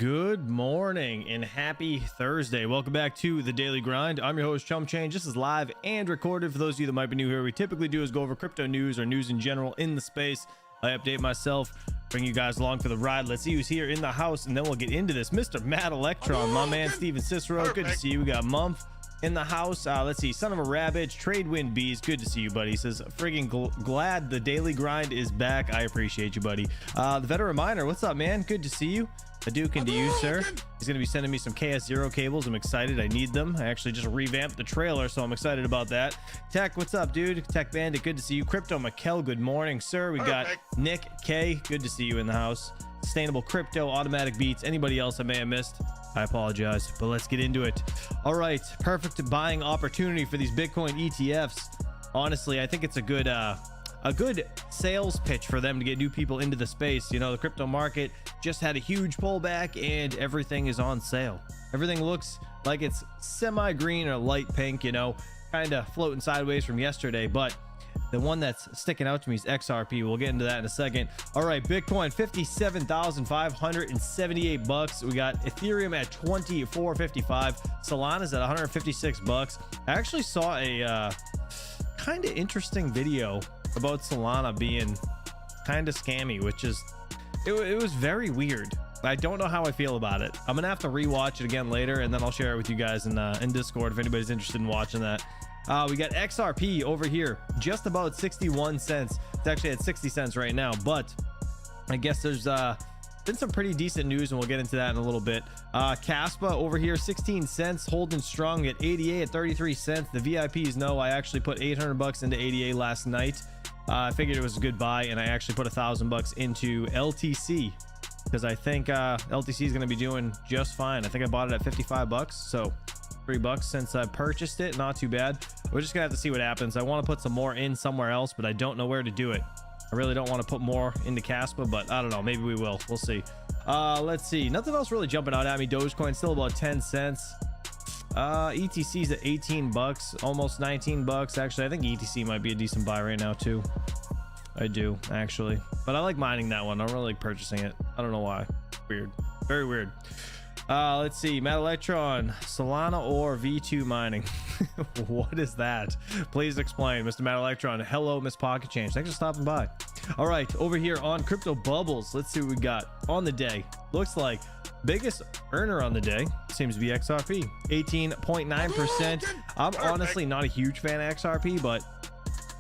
Good morning and happy Thursday. Welcome back to the Daily Grind. I'm your host, Chum Change. This is live and recorded. For those of you that might be new here, we typically do is go over crypto news or news in general in the space. I update myself, bring you guys along for the ride. Let's see who's here in the house, and then we'll get into this. Mr. Matt Electron, my man Steven Cicero. Good to see you. We got Mumph in the house. Let's see, Son of a Rabbit, Trade Wind Bees. Good to see you, buddy. He says, friggin' glad the Daily Grind is back. I appreciate you, buddy. The Veteran Miner, what's up, man? Good to see you. A Duke into you, sir. He's going to be sending me some KS0 cables. I'm excited. I need them. I actually just revamped the trailer, so I'm excited about that. Tech, what's up, dude? Tech Bandit, good to see you. Crypto Mikkel, good morning, sir. We got Nick K, good to see you in the house. Sustainable Crypto, Automatic Beats. Anybody else I may have missed, I apologize, but let's get into it. All right, perfect buying opportunity for these Bitcoin ETFs. Honestly, I think it's a good sales pitch for them to get new people into the space. You know, the crypto market just had a huge pullback and everything is on sale. Everything looks like it's semi-green or light pink, you know, kind of floating sideways from yesterday, but the one that's sticking out to me is XRP. We'll get into that in a second. All right, Bitcoin 57,578 bucks. We got Ethereum at 24.55. Solana's at 156 bucks. I actually saw a kind of interesting video about Solana being kind of scammy, which is it was very weird. I don't know how I feel about it. I'm gonna have to rewatch it again later, and then I'll share it with you guys in Discord if anybody's interested in watching that. We got XRP over here, just about 61 cents. It's actually at 60 cents right now, but I guess there's been some pretty decent news, and we'll get into that in a little bit. Caspa over here, 16 cents, holding strong at 88 at 33 cents. The VIPs know I actually put 800 bucks into ADA last night. I figured it was a good buy, and I actually put 1,000 bucks into LTC because I think LTC is going to be doing just fine. I think I bought it at 55 bucks, so $3 since I purchased it. Not too bad. We're just gonna have to see what happens. I want to put some more in somewhere else, but I don't know where to do it. I really don't want to put more into Caspa, but I don't know, maybe we will. We'll see. Let's see, nothing else really jumping out at me. Dogecoin still about 10 cents. ETC's at 18 bucks, almost 19 bucks. Actually, I think ETC might be a decent buy right now too. I do actually, but I like mining that one. I don't really like purchasing it. I don't know why. Weird, very weird. Let's see, Matt Electron, Solana or V2 mining. What is that? Please explain, Mr. Matt Electron. Hello, Miss Pocket Change, thanks for stopping by. All right, over here on Crypto Bubbles, let's see what we got on the day. Looks like biggest earner on the day seems to be XRP, 18.9%. I'm honestly not a huge fan of XRP, but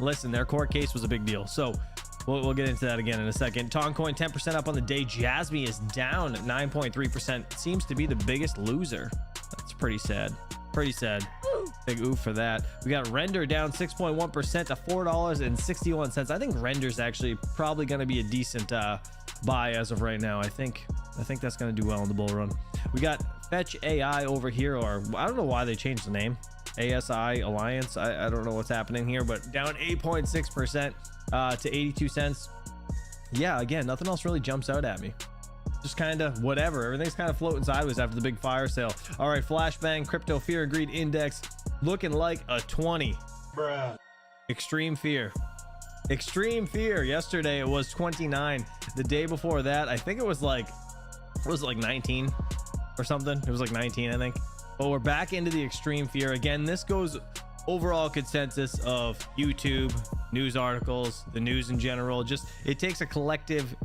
listen, their court case was a big deal, so we'll get into that again in a second. Toncoin 10% up on the day. Jasmy is down 9.3%. Seems to be the biggest loser. That's pretty sad. Pretty sad. Big oof for that. We got Render down 6.1% to $4.61. I think Render's actually probably going to be a decent buy as of right now. I think that's going to do well in the bull run. We got Fetch AI over here, or I don't know why they changed the name. ASI Alliance. I don't know what's happening here, but down 8.6%. To 82 cents. Yeah, again, nothing else really jumps out at me. Just kind of whatever. Everything's kind of floating sideways after the big fire sale. All right, Flashbang Crypto Fear and Greed Index looking like a 20. Bruh. Extreme Fear. Yesterday it was 29. The day before that, I think it was like 19 or something. It was like 19, I think. But we're back into the Extreme Fear again. This goes overall consensus of YouTube, news articles, the news in general. Just it takes a collective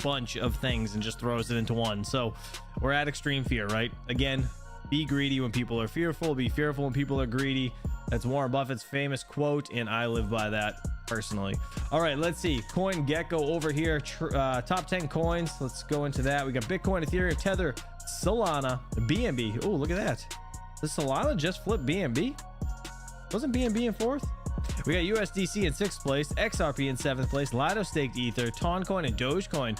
bunch of things and just throws it into one. So we're at Extreme Fear, right? Again, be greedy when people are fearful, be fearful when people are greedy. That's Warren Buffett's famous quote, and I live by that personally. All right, let's see. Coin Gecko over here, top 10 coins. Let's go into that. We got Bitcoin, Ethereum, Tether, Solana, BNB. Oh, look at that. Does Solana just flip BNB? Wasn't BNB in fourth? We got USDC in sixth place, XRP in seventh place, Lido Staked Ether, Toncoin, and Dogecoin.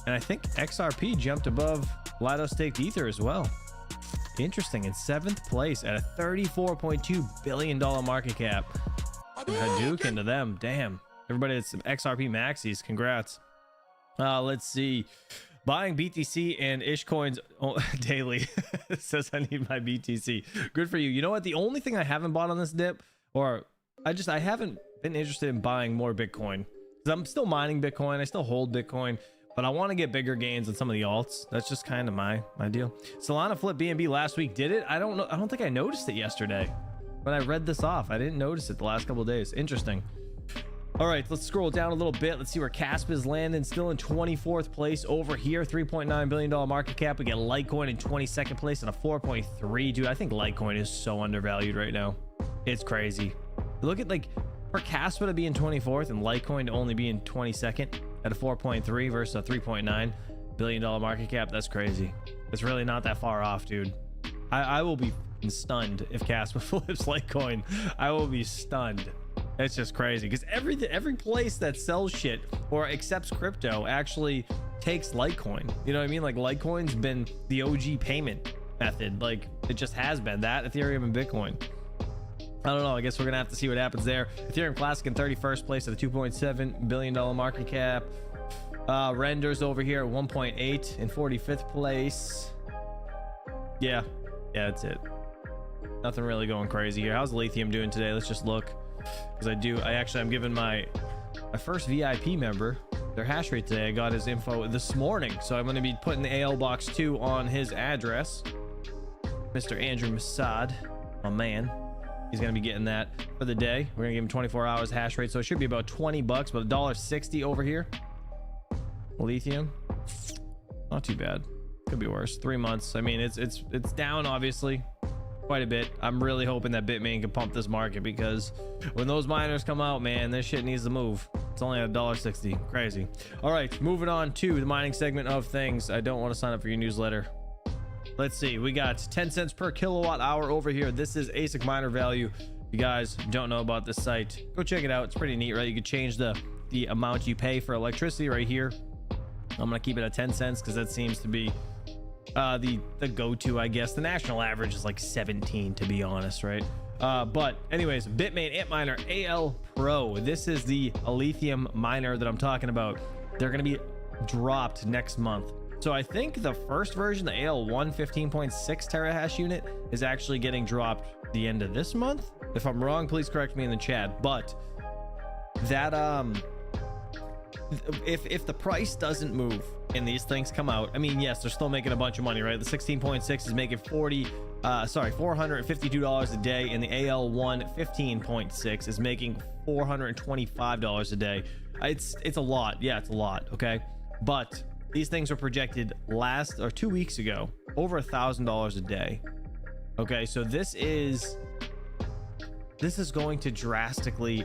And I think XRP jumped above Lido Staked Ether as well. Interesting, in seventh place at a $34.2 billion market cap. Hadouken into them. Damn. Everybody that's some XRP maxis. Congrats. Let's see. Buying BTC and ish coins daily. It says I need my BTC. Good for you. You know what? The only thing I haven't bought on this dip, or I haven't been interested in buying more Bitcoin, because I'm still mining Bitcoin. I still hold Bitcoin, but I want to get bigger gains on some of the alts. That's just kind of my deal. Solana flip BNB last week. Did it? I don't know. I don't think I noticed it yesterday, but I read this off. I didn't notice it the last couple of days. Interesting. All right, let's scroll down a little bit. Let's see where Casp is landing. Still in 24th place over here. $3.9 billion market cap. We get Litecoin in 22nd place and a 4.3. Dude, I think Litecoin is so undervalued right now. It's crazy. Look at, like, for Caspa to be in 24th and Litecoin to only be in 22nd at a 4.3 versus a $3.9 billion market cap. That's crazy. It's really not that far off, dude. I will be stunned if Caspa flips Litecoin. I will be stunned. It's just crazy because every place that sells shit or accepts crypto actually takes Litecoin. You know what I mean? Like, Litecoin's been the OG payment method. Like, it just has been that, Ethereum and Bitcoin. I don't know. I guess we're gonna have to see what happens there. Ethereum Classic in 31st place at a $2.7 billion market cap. Renders over here at 1.8 in 45th place. Yeah, that's it. Nothing really going crazy here. How's Lithium doing today? Let's just look. Because I'm giving my first VIP member their hash rate today. I got his info this morning, so I'm going to be putting the AL box 2 on his address. Mr. Andrew Masad, my man, he's going to be getting that for the day. We're going to give him 24 hours hash rate, so it should be about $20, but $1.60 over here. Lithium, not too bad. Could be worse. 3 months. I mean, it's down obviously quite a bit. I'm really hoping that Bitmain can pump this market, because when those miners come out, man, this shit needs to move. It's only at $1.60. Crazy. All right, moving on to the mining segment of things. I don't want to sign up for your newsletter. Let's see. We got 10 cents per kilowatt hour over here. This is ASIC miner value. If you guys don't know about this site, go check it out. It's pretty neat, right? You can change the amount you pay for electricity right here. I'm gonna keep it at 10 cents because that seems to be the go-to, I guess. The national average is like 17, to be honest, right? But anyways, Bitmain Antminer AL Pro. This is the lithium miner that I'm talking about. They're going to be dropped next month. So I think the first version, the AL1 15.6 terahash unit, is actually getting dropped the end of this month. If I'm wrong, please correct me in the chat. But that if the price doesn't move and these things come out, I mean, yes, they're still making a bunch of money, right? The 16.6 is making $452 a day, and the AL1 15.6 is making $425 a day. It's a lot. Yeah, it's a lot. Okay, but these things were projected 2 weeks ago over $1,000 a day. Okay, so this is going to drastically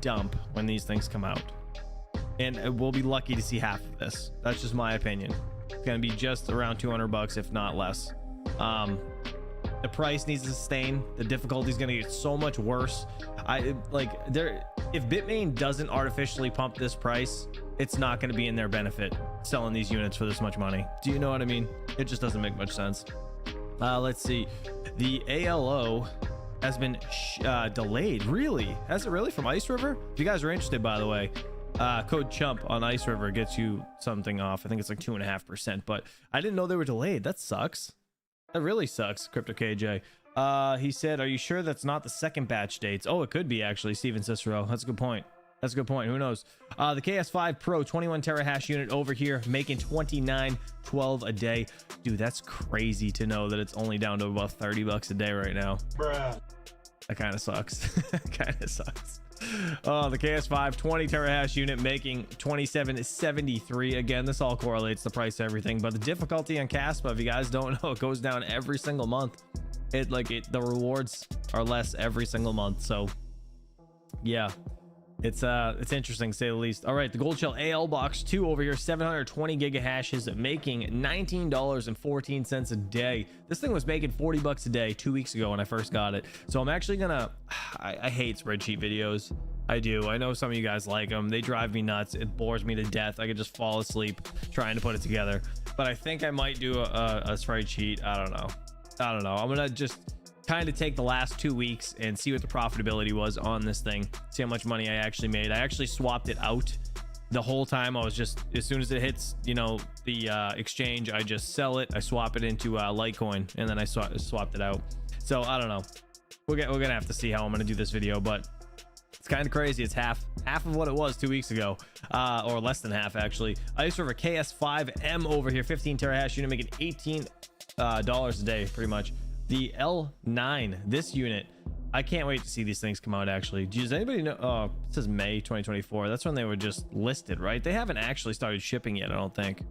dump when these things come out, and we'll be lucky to see half of this. That's just my opinion. It's gonna be just around $200, if not less. The price needs to sustain. The difficulty is gonna get so much worse. If Bitmain doesn't artificially pump this price, it's not gonna be in their benefit selling these units for this much money. Do you know what I mean? It just doesn't make much sense. Let's see. The ALO has been delayed. Really? Has it really? From Ice River? If you guys are interested, by the way, code CHUMP on Ice River gets you something off. I think it's like 2.5%, but I didn't know they were delayed. That sucks. That really sucks. Crypto KJ. He said, are you sure that's not the second batch dates? Oh, it could be, actually. Steven Cicero. That's a good point. That's a good point. Who knows? The KS5 Pro 21 terahash unit over here making $29.12 a day. Dude, that's crazy to know that it's only down to about $30 a day right now. Bruh. That kind of sucks. Kind of sucks. The KS5 20 terahash unit making $27.73. Again, this all correlates the price of everything, but the difficulty on Caspa, if you guys don't know, it goes down every single month. The rewards are less every single month. So yeah, it's interesting to say the least. All right, the Gold Shell AL box 2 over here, 720 gigahashes, making $19.14 a day. This thing was making $40 a day 2 weeks ago when I first got it. So I'm actually gonna I hate spreadsheet videos. I do. I know some of you guys like them. They drive me nuts. It bores me to death. I could just fall asleep trying to put it together. But I think I might do a spreadsheet. I don't know. I'm gonna just kind of take the last 2 weeks and see what the profitability was on this thing, see how much money I actually made. I actually swapped it out the whole time. I was just, as soon as it hits, the exchange, I just sell it. I swap it into Litecoin, and then I swapped it out. So I don't know. We're gonna have to see how I'm gonna do this video, but it's kind of crazy. It's half of what it was 2 weeks ago, or less than half actually. Ice River KS5M over here, 15 terahash unit, making $18 a day pretty much. The L9, this unit, I can't wait to see these things come out. Actually, does anybody know? Oh, it says May 2024. That's when they were just listed, right? They haven't actually started shipping yet. I don't think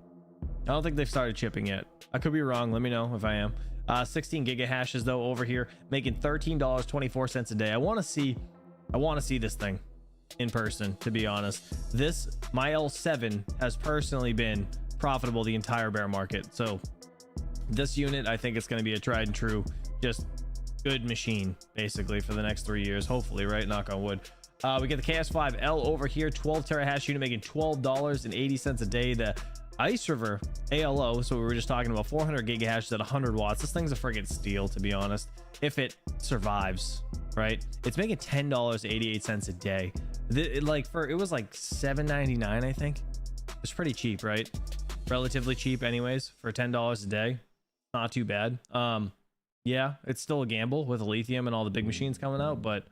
they've started shipping yet. I could be wrong. Let me know if I am. 16 gigahashes though over here, making $13.24 a day. I want to see this thing in person, to be honest. My L7 has personally been profitable the entire bear market, so this unit, I think it's going to be a tried and true, just good machine basically for the next 3 years, hopefully, right? Knock on wood. We get the KS5L over here, 12 terahash unit, making $12.80 a day. The Ice River ALO, so we were just talking about, 400 gigahashes at 100 watts. This thing's a friggin' steal, to be honest, if it survives, right? It's making $10.88 a day. It was like $7.99, I think. It's pretty cheap, right? Relatively cheap anyways for $10 a day. Not too bad. Yeah, it's still a gamble with lithium and all the big machines coming out, but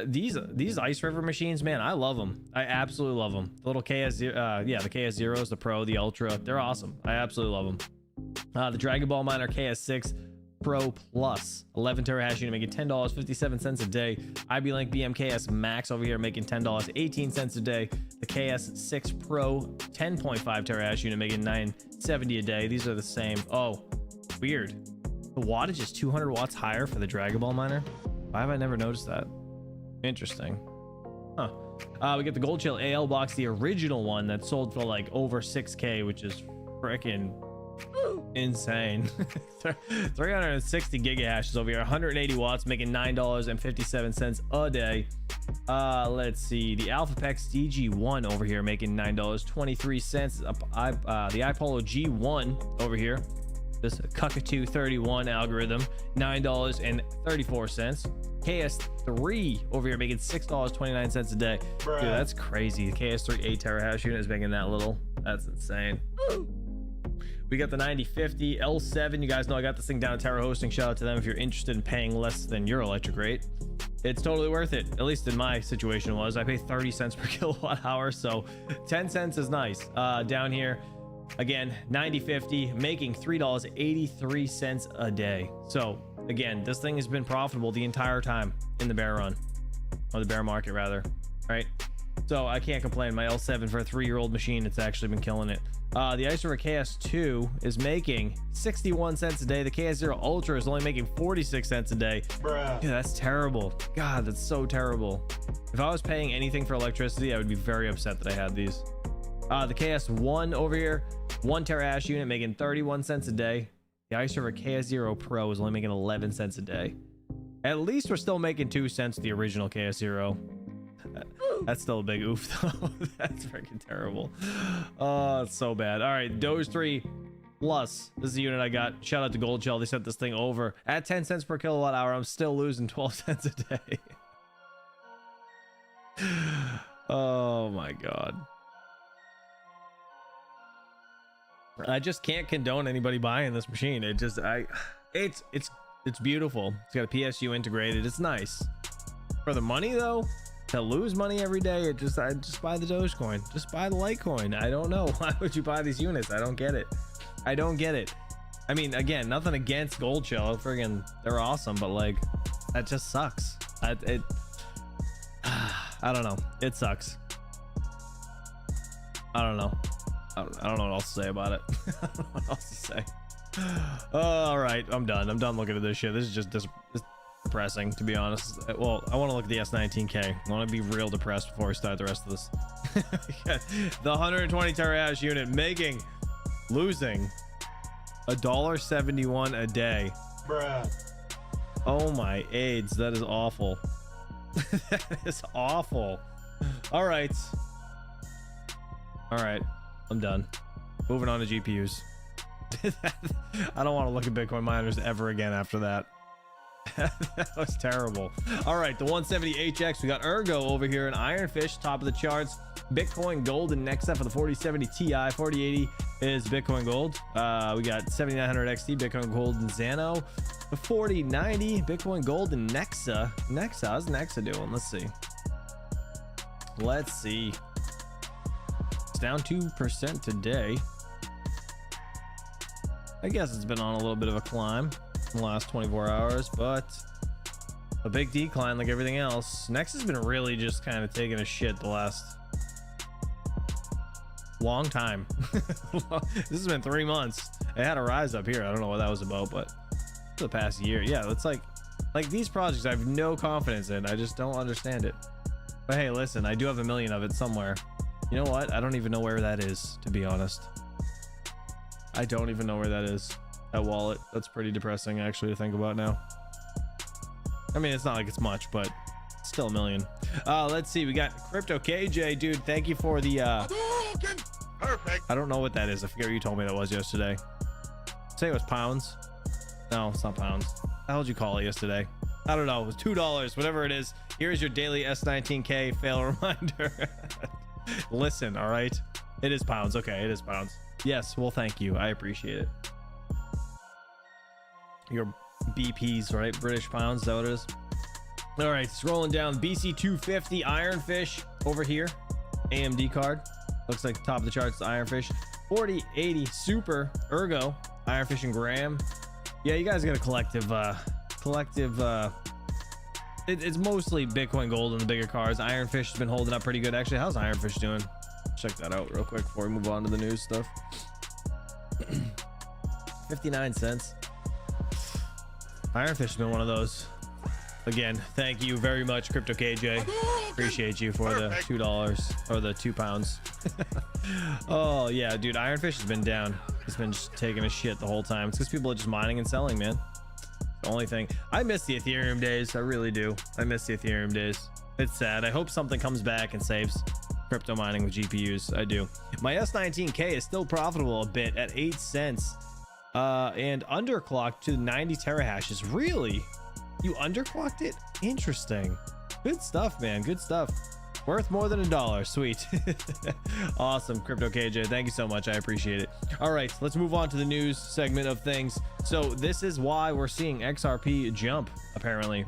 these Ice River machines, man, I love them. I absolutely love them. The little KS0, yeah, the KS0s, the Pro, the Ultra, they're awesome. I absolutely love them. The Dragon Ball Miner KS6 Pro Plus, 11 terahash unit, making $10.57 a day. IB Link BMKS Max over here making $10.18 a day. The KS6 Pro 10.5 terahash unit making $9.70 a day. These are the same. Oh, weird. The wattage is 200 watts higher for the Dragon Ball Miner. Why have I never noticed that? Interesting. Huh. We get the Gold Chill AL box, the original one that sold for like over 6K, which is freaking insane. 360 gigahashes over here, 180 watts, making $9.57 a day. Let's see, the AlphaPex DG1 over here making $9.23. The iPolo G1 over here, this Cuckatoo 31 algorithm, $9.34. KS3 over here making $6.29 a day. Bruh. Dude, that's crazy. The KS3 8 terahash unit is making that little. That's insane. We got the 9050 L7. You guys know I got this thing down at Terra Hosting. Shout out to them if you're interested in paying less than your electric rate. It's totally worth it. At least in my situation was. I pay 30 cents per kilowatt hour, so 10 cents is nice. Down here, again, 9050 making $3.83 a day. So again, this thing has been profitable the entire time in the bear run, or the bear market rather, right? So I can't complain. My L7 for a 3-year-old machine, it's actually been killing it. The Ice River KS2 is making 61 cents a day. The KS0 Ultra is only making 46 cents a day. Bruh. Dude, that's terrible. God, that's so terrible. If I was paying anything for electricity, I would be very upset that I had these. The KS1 over here, 1 terahash unit making 31 cents a day. The Ice River KS0 Pro is only making 11 cents a day. At least we're still making 2 cents the original KS0. That's still a big oof though. That's freaking terrible. Oh, it's so bad. All right, Doge 3 Plus. This is the unit I got. Shout out to Gold Shell. They sent this thing over at 10 cents per kilowatt hour. I'm still losing 12 cents a day. Oh my God. I just can't condone anybody buying this machine. It just, it's beautiful. It's got a PSU integrated. It's nice. For the money though, to lose money every day, I just buy the Dogecoin. Just buy the Litecoin. I don't know. Why would you buy these units? I don't get it. I don't get it. I mean, again, nothing against Gold Shell. Friggin', they're awesome, but like, that just sucks. I don't know. It sucks. I don't know. I don't know what else to say about it. I don't know what else to say. All right, I'm done. I'm done looking at this shit. This is just depressing, to be honest. Well, I want to look at the S19K. I want to be real depressed before we start the rest of this. The 120 terahash unit losing $1.71 a day. Bruh. Oh my AIDS, that is awful. That is awful. All right, I'm done. Moving on to GPUs. I don't want to look at Bitcoin miners ever again after that. That was terrible. All right, the 170HX, we got Ergo over here, an Ironfish, top of the charts. Bitcoin Gold and next up for the 4070 Ti. 4080 is Bitcoin Gold. We got 7900 XT Bitcoin Gold and Xano. The 4090 Bitcoin Gold and Nexa. How's Nexa doing? Let's see. Let's see. It's down 2% today. I guess it's been on a little bit of a climb in the last 24 hours, but a big decline like everything else. Next has been really just kind of taking a shit the last long time. This has been 3 months. It had a rise up here. I don't know what that was about, but for the past year, yeah, it's like these projects I have no confidence in. I just don't understand it. But hey, listen, I do have 1 million of it somewhere. You know what? I don't even know where that is, to be honest. I don't even know where that is. That wallet. That's pretty depressing actually to think about now. I mean, it's not like it's much, but still 1 million. Let's see. We got Crypto KJ, dude. Thank you for the Perfect. I don't know what that is. I forget what you told me that was yesterday. Say it was pounds. No, it's not pounds. How would you call it yesterday? I don't know. It was $2, whatever it is. Here's your daily S19K fail reminder. Listen, all right. It is pounds. Okay, it is pounds. Yes, well, thank you. I appreciate it. Your BPs, right? British pounds, is that what it is? All right, scrolling down. BC 250 Ironfish over here. AMD card. Looks like top of the charts is Ironfish. 4080 Super Ergo Ironfish and Graham. Yeah, you guys got a collective it's mostly Bitcoin Gold and the bigger cards. Ironfish has been holding up pretty good. Actually, how's Ironfish doing? Check that out real quick before we move on to the news stuff. 59 cents. Ironfish has been one of those. Again, thank you very much, Crypto KJ. Appreciate you for the $2 or the 2 pounds. Oh yeah, dude, Ironfish has been down. It's been just taking a shit the whole time. It's because people are just mining and selling, man. The only thing. I miss the Ethereum days. I really do. I miss the Ethereum days. It's sad. I hope something comes back and saves crypto mining with GPUs. I do. My S19K is still profitable a bit at 8 cents and underclocked to 90 terahashes. Really? You underclocked it? Interesting. Good stuff, man. Good stuff. Worth more than $1. Sweet. Awesome, Crypto KJ. Thank you so much. I appreciate it. All right, let's move on to the news segment of things. So this is why we're seeing XRP jump, apparently.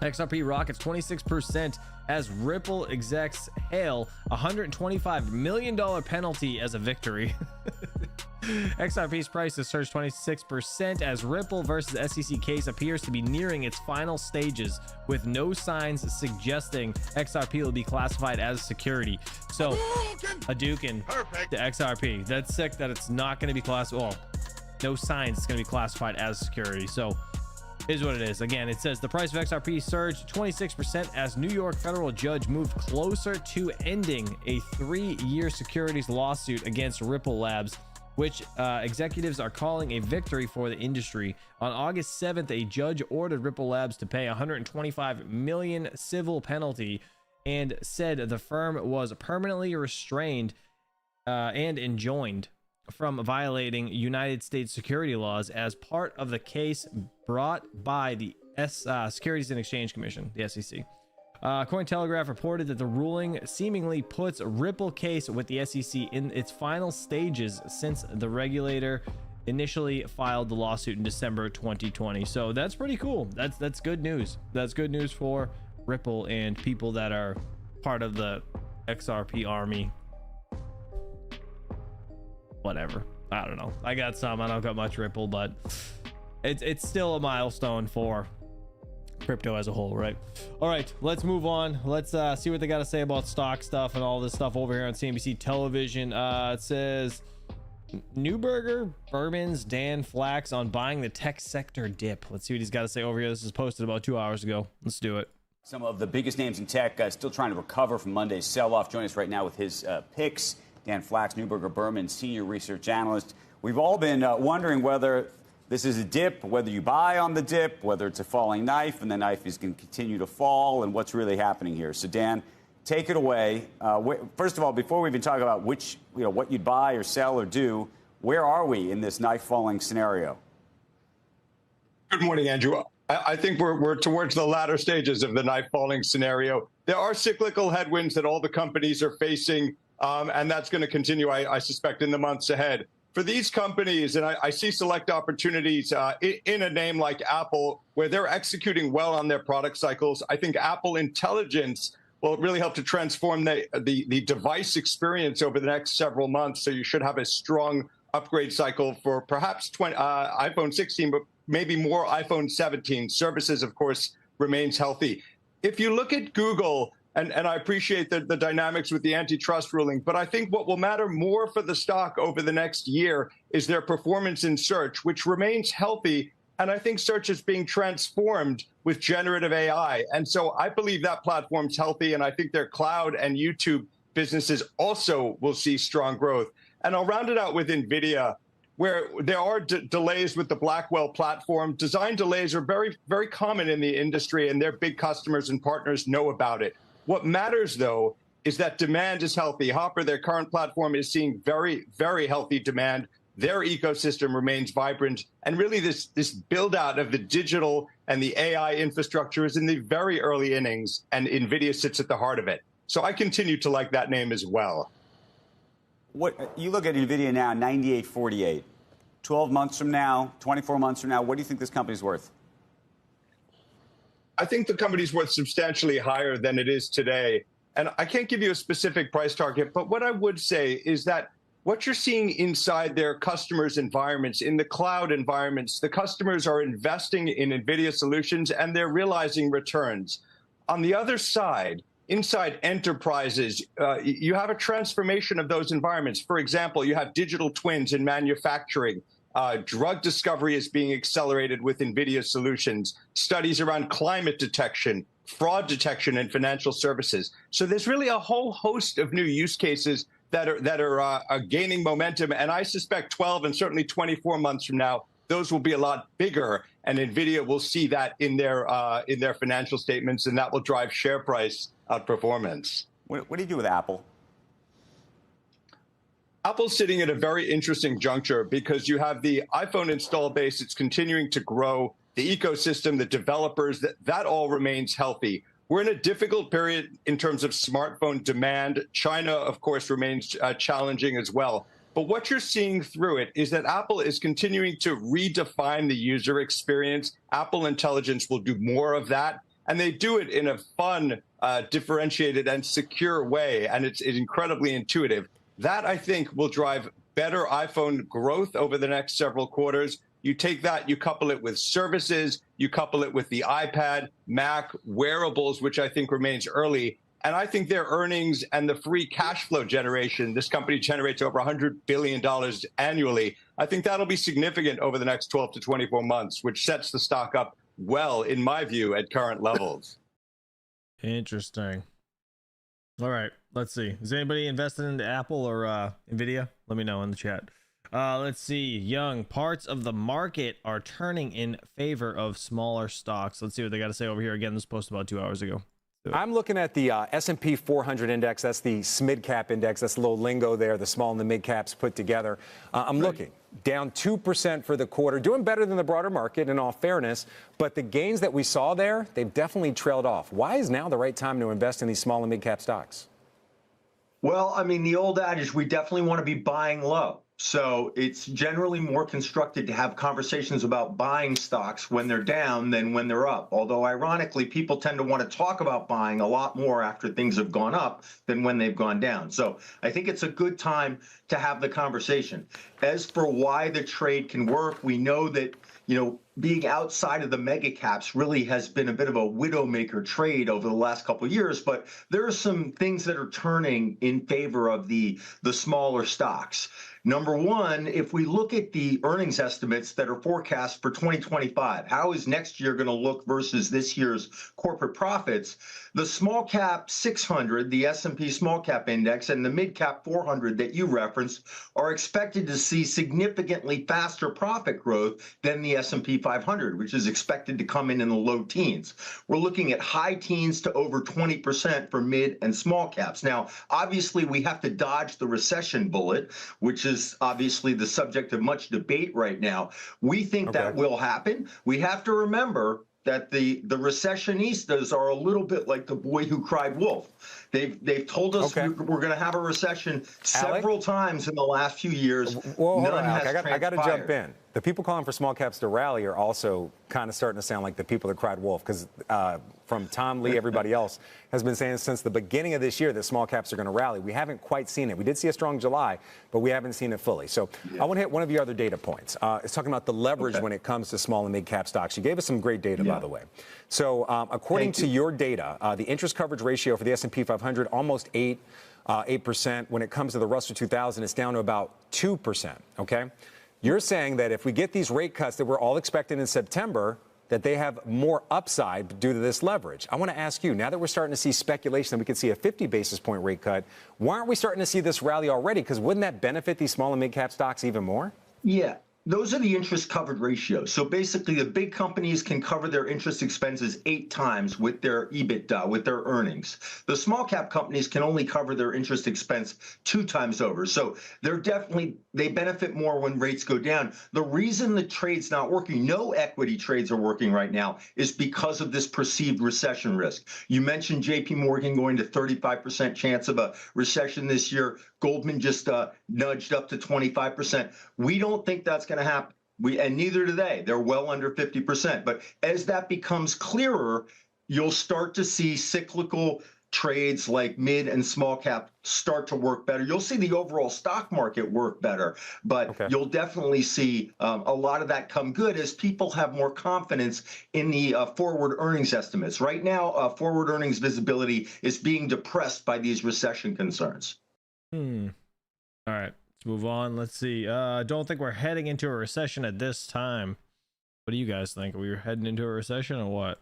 XRP rockets 26% as Ripple execs hail $125 million penalty as a victory. XRP's price has surged 26% as Ripple versus SEC case appears to be nearing its final stages, with no signs suggesting XRP will be classified as security. So, Hadouken to XRP. That's sick that it's not going to be classified. Well, no signs it's going to be classified as security. So, is what it is. Again, it says the price of XRP surged 26% as New York federal judge moved closer to ending a 3-year securities lawsuit against Ripple Labs, which executives are calling a victory for the industry. On August 7th, a judge ordered Ripple Labs to pay $125 million civil penalty and said the firm was permanently restrained and enjoined from violating United States security laws as part of the case brought by the Securities and Exchange Commission, the SEC. Cointelegraph reported that the ruling seemingly puts Ripple case with the SEC in its final stages since the regulator initially filed the lawsuit in December 2020. So that's pretty cool. That's good news. That's good news for Ripple and people that are part of the XRP army. Whatever. I don't know. I got some. I don't got much Ripple, but it's still a milestone for crypto as a whole, right? All right, let's move on. Let's see what they got to say about stock stuff and all this stuff over here on CNBC television. It says Neuberger Berman's Dan Flax on buying the tech sector dip. Let's see what he's got to say over here. This is posted about 2 hours ago. Let's do it. Some of the biggest names in tech still trying to recover from Monday's sell-off. Join us right now with his picks. Dan Flax, Neuberger Berman, senior research analyst. We've all been wondering whether this is a dip, whether you buy on the dip, whether it's a falling knife, and the knife is going to continue to fall, and what's really happening here. So, Dan, take it away. First of all, before we even talk about what you'd buy or sell or do, where are we in this knife falling scenario? Good morning, Andrew. I think we're towards the latter stages of the knife falling scenario. There are cyclical headwinds that all the companies are facing, and that's going to continue, I suspect, in the months ahead. For these companies, and I see select opportunities in a name like Apple, where they're executing well on their product cycles. I think Apple Intelligence will really help to transform the device experience over the next several months. So you should have a strong upgrade cycle for perhaps iPhone 16, but maybe more iPhone 17. Services, of course, remains healthy. If you look at Google, and I appreciate the dynamics with the antitrust ruling, but I think what will matter more for the stock over the next year is their performance in search, which remains healthy. And I think search is being transformed with generative AI. And so I believe that platform's healthy, and I think their cloud and YouTube businesses also will see strong growth. And I'll round it out with NVIDIA, where there are delays with the Blackwell platform. Design delays are very, very common in the industry, and their big customers and partners know about it. What matters, though, is that demand is healthy. Hopper, their current platform, is seeing very, very healthy demand. Their ecosystem remains vibrant. And really, this build out of the digital and the AI infrastructure is in the very early innings, and NVIDIA sits at the heart of it. So I continue to like that name as well. What you look at NVIDIA now, 98.48. 12 months from now, 24 months from now, what do you think this company's worth? I think the company's worth substantially higher than it is today. And I can't give you a specific price target, but what I would say is that what you're seeing inside their customers' environments, in the cloud environments, the customers are investing in NVIDIA solutions and they're realizing returns. On the other side, inside enterprises, you have a transformation of those environments. For example, you have digital twins in manufacturing. Drug discovery is being accelerated with NVIDIA solutions, studies around climate detection, fraud detection in financial services. So there's really a whole host of new use cases that are gaining momentum. And I suspect 12 and certainly 24 months from now, those will be a lot bigger. And NVIDIA will see that in their financial statements, and that will drive share price outperformance. What do you do with Apple? Apple's sitting at a very interesting juncture because you have the iPhone install base. It's continuing to grow. The ecosystem, the developers, that all remains healthy. We're in a difficult period in terms of smartphone demand. China, of course, remains challenging as well. But what you're seeing through it is that Apple is continuing to redefine the user experience. Apple Intelligence will do more of that. And they do it in a fun, differentiated, and secure way. And it's incredibly intuitive. That, I think, will drive better iPhone growth over the next several quarters. You take that, you couple it with services, you couple it with the iPad, Mac, wearables, which I think remains early. And I think their earnings and the free cash flow generation, this company generates over $100 billion annually. I think that'll be significant over the next 12 to 24 months, which sets the stock up well, in my view, at current levels. Interesting. All right, let's see. Is anybody invested into Apple or NVIDIA? Let me know in the chat. Let's see. Young, parts of the market are turning in favor of smaller stocks. Let's see what they got to say over here. Again, this was posted about 2 hours ago. I'm looking at the S&P 400 index. That's the SMID cap index. That's a little lingo there, the small and the mid caps put together. I'm looking down 2% for the quarter, doing better than the broader market in all fairness. But the gains that we saw there, they've definitely trailed off. Why is now the right time to invest in these small and mid cap stocks? Well, I mean, the old adage, we definitely want to be buying low. So it's generally more constructed to have conversations about buying stocks when they're down than when they're up. Although, ironically, people tend to want to talk about buying a lot more after things have gone up than when they've gone down. So I think it's a good time to have the conversation. As for why the trade can work, we know that, being outside of the mega caps really has been a bit of a widowmaker trade over the last couple of years, but there are some things that are turning in favor of the smaller stocks. Number one, if we look at the earnings estimates that are forecast for 2025, how is next year going to look versus this year's corporate profits? The small cap 600, the S&P small cap index, and the mid cap 400 that you referenced are expected to see significantly faster profit growth than the S&P 500, which is expected to come in the low teens. We're looking at high teens to over 20% for mid and small caps. Now, obviously, we have to dodge the recession bullet, which is obviously the subject of much debate right now. We think that will happen. We have to remember that the recessionistas are a little bit like the boy who cried wolf. They've told us we're going to have a recession several times in the last few years. Well, hold on, Alec. I got to jump in. The people calling for small caps to rally are also kind of starting to sound like the people that cried wolf, because from Tom Lee, everybody else, has been saying since the beginning of this year that small caps are going to rally. We haven't quite seen it. We did see a strong July, but we haven't seen it fully. So I want to hit one of your other data points. It's talking about the leverage when it comes to small and mid cap stocks. You gave us some great data, by the way. So according to your data, the interest coverage ratio for the S&P 500, almost 8%. When it comes to the Russell 2000, it's down to about 2%, okay? You're saying that if we get these rate cuts that we're all expecting in September, that they have more upside due to this leverage. I want to ask you, now that we're starting to see speculation that we could see a 50 basis point rate cut, why aren't we starting to see this rally already? Because wouldn't that benefit these small and mid cap stocks even more? Yeah. Those are the interest covered ratios. So basically, the big companies can cover their interest expenses 8 times with their EBITDA, with their earnings. The small cap companies can only cover their interest expense 2 times over. So they benefit more when rates go down. The reason the trade's not working, no equity trades are working right now, is because of this perceived recession risk. You mentioned JP Morgan going to 35% chance of a recession this year. Goldman just nudged up to 25%. We don't think that's going to happen. And neither do they. They're well under 50%. But as that becomes clearer, you'll start to see cyclical trades like mid and small cap start to work better. You'll see the overall stock market work better, but you'll definitely see a lot of that come good as people have more confidence in the forward earnings estimates. Right now, forward earnings visibility is being depressed by these recession concerns. All right, let's move on. Let's see. I don't think we're heading into a recession at this time. What do you guys think? Are we heading into a recession or what?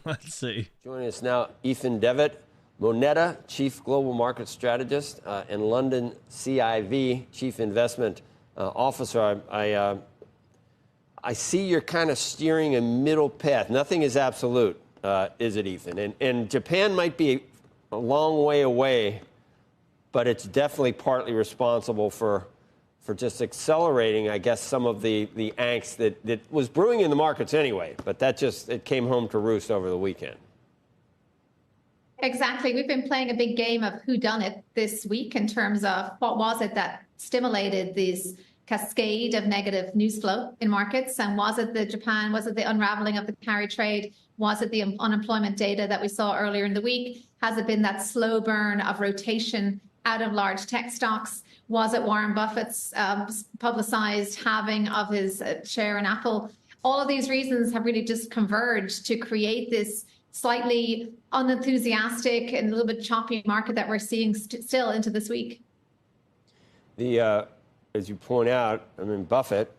Let's see. Joining us now, Ethan Devitt, Moneta, Chief Global Market Strategist, and London CIV, Chief Investment Officer. I see you're kind of steering a middle path. Nothing is absolute, is it, Ethan? And Japan might be a long way away, but it's definitely partly responsible for just accelerating, I guess, some of the angst that was brewing in the markets anyway. But it came home to roost over the weekend. Exactly. We've been playing a big game of whodunit this week in terms of what was it that stimulated this cascade of negative news flow in markets. And was it Japan? Was it the unraveling of the carry trade? Was it the unemployment data that we saw earlier in the week? Has it been that slow burn of rotation out of large tech stocks? Was it Warren Buffett's publicized halving of his share in Apple? All of these reasons have really just converged to create this slightly unenthusiastic and a little bit choppy market that we're seeing still into this week. As you point out, I mean, Buffett,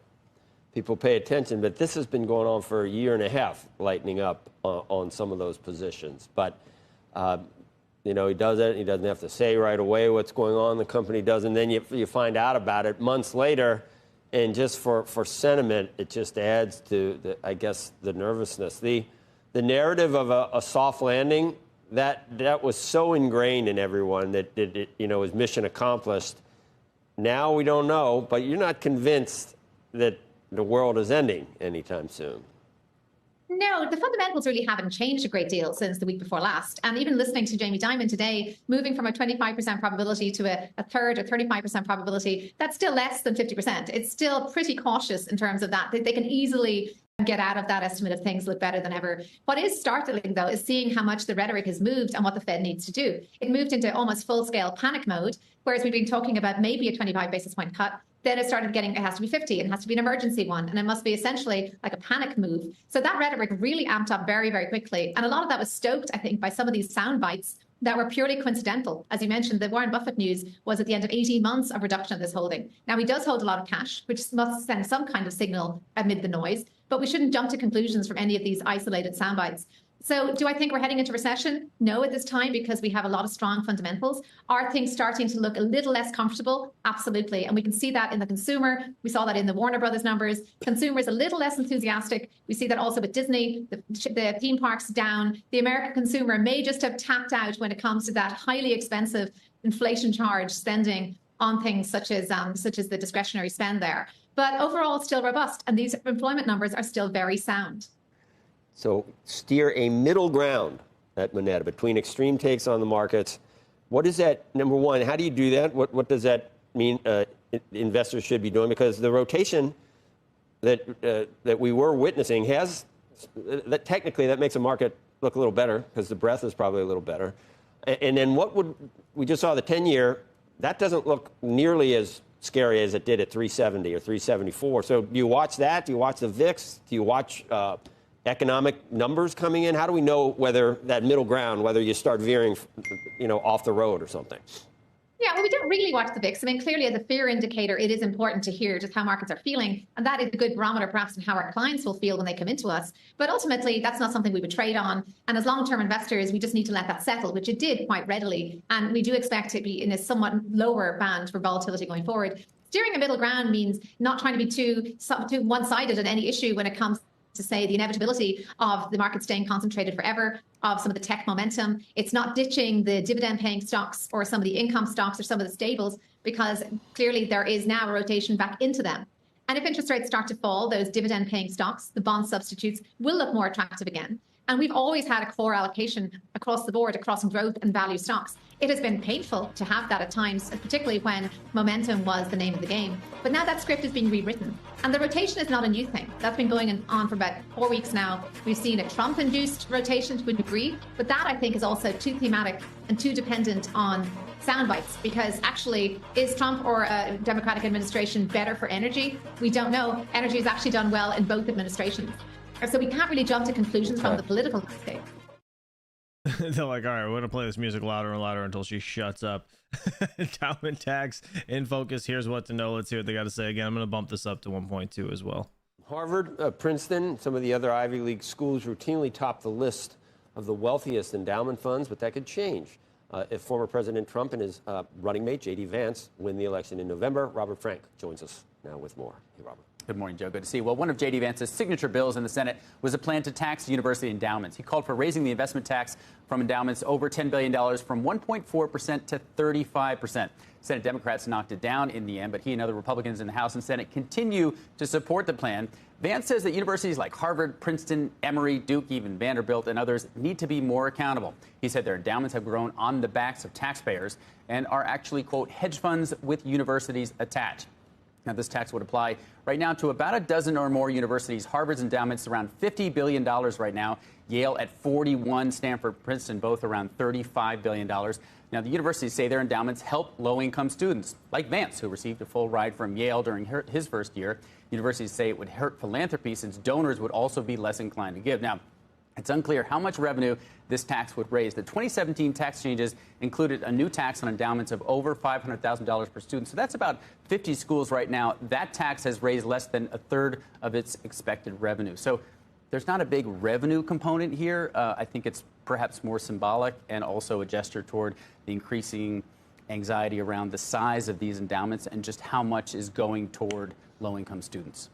people pay attention, but this has been going on for a year and a half, lightening up on some of those positions. But he does it. He doesn't have to say right away what's going on. The company does, and then you find out about it months later. And just for sentiment, it just adds to, the nervousness. The narrative of a soft landing, that was so ingrained in everyone that it was mission accomplished. Now we don't know, but you're not convinced that the world is ending anytime soon. No, the fundamentals really haven't changed a great deal since the week before last. And even listening to Jamie Dimon today, moving from a 25% probability to a third or 35% probability, that's still less than 50%. It's still pretty cautious in terms of that. They can easily get out of that estimate of things look better than ever. What is startling, though, is seeing how much the rhetoric has moved and what the Fed needs to do. It moved into almost full-scale panic mode, whereas we've been talking about maybe a 25 basis point cut. Then it started getting, it has to be 50, and it has to be an emergency one, and it must be essentially like a panic move. So that rhetoric really amped up very, very quickly. And a lot of that was stoked, I think, by some of these sound bites that were purely coincidental. As you mentioned, the Warren Buffett news was at the end of 18 months of reduction of this holding. Now, he does hold a lot of cash, which must send some kind of signal amid the noise, but we shouldn't jump to conclusions from any of these isolated sound bites. So do I think we're heading into recession? No, at this time, because we have a lot of strong fundamentals. Are things starting to look a little less comfortable? Absolutely. And we can see that in the consumer. We saw that in the Warner Brothers numbers. Consumers a little less enthusiastic. We see that also with Disney, the theme parks down. The American consumer may just have tapped out when it comes to that highly expensive inflation charge spending on things such as the discretionary spend there. But overall, still robust. And these employment numbers are still very sound. So steer a middle ground at Moneta between extreme takes on the markets. What is that? Number one, how do you do that? What does that mean investors should be doing? Because the rotation that we were witnessing technically that makes a market look a little better because the breadth is probably a little better. And then we just saw the 10-year, that doesn't look nearly as scary as it did at 370 or 374. So do you watch that? Do you watch the VIX? Do you watch economic numbers coming in? How do we know whether that middle ground, whether you start veering, off the road or something? Yeah, well, we don't really watch the VIX. I mean, clearly, as a fear indicator, it is important to hear just how markets are feeling. And that is a good barometer, perhaps, in how our clients will feel when they come into us. But ultimately, that's not something we would trade on. And as long-term investors, we just need to let that settle, which it did quite readily. And we do expect to be in a somewhat lower band for volatility going forward. Steering a middle ground means not trying to be too one-sided on any issue when it comes to, say, the inevitability of the market staying concentrated forever, of some of the tech momentum. It's not ditching the dividend-paying stocks or some of the income stocks or some of the stables, because clearly there is now a rotation back into them. And if interest rates start to fall, those dividend-paying stocks, the bond substitutes, will look more attractive again. And we've always had a core allocation across the board, across growth and value stocks. It has been painful to have that at times, particularly when momentum was the name of the game. But now that script is being rewritten. And the rotation is not a new thing. That's been going on for about 4 weeks now. We've seen a Trump-induced rotation to a degree, but that, I think, is also too thematic and too dependent on sound bites, because actually, is Trump or a Democratic administration better for energy? We don't know. Energy has actually done well in both administrations. So we can't really jump to conclusions from the political landscape. They're like, all right, we're going to play this music louder and louder until she shuts up. Endowment tax in focus. Here's what to know. Let's hear what they got to say. Again, I'm going to bump this up to 1.2 as well. Harvard, Princeton, some of the other Ivy League schools routinely top the list of the wealthiest endowment funds, but that could change if former President Trump and his running mate, J.D. Vance, win the election in November. Robert Frank joins us now with more. Hey, Robert. Good morning, Joe. Good to see you. Well, one of J.D. Vance's signature bills in the Senate was a plan to tax university endowments. He called for raising the investment tax from endowments over $10 billion from 1.4% to 35%. Senate Democrats knocked it down in the end, but he and other Republicans in the House and Senate continue to support the plan. Vance says that universities like Harvard, Princeton, Emory, Duke, even Vanderbilt, and others need to be more accountable. He said their endowments have grown on the backs of taxpayers and are actually, quote, hedge funds with universities attached. Now, this tax would apply right now to about a dozen or more universities. Harvard's endowment's around $50 billion right now. Yale at 41, Stanford, Princeton, both around $35 billion. Now, the universities say their endowments help low-income students, like Vance, who received a full ride from Yale during his first year. Universities say it would hurt philanthropy since donors would also be less inclined to give. Now, it's unclear how much revenue this tax would raise. The 2017 tax changes included a new tax on endowments of over $500,000 per student. So that's about 50 schools right now. That tax has raised less than a third of its expected revenue. So there's not a big revenue component here. I think it's perhaps more symbolic and also a gesture toward the increasing anxiety around the size of these endowments and just how much is going toward low-income students.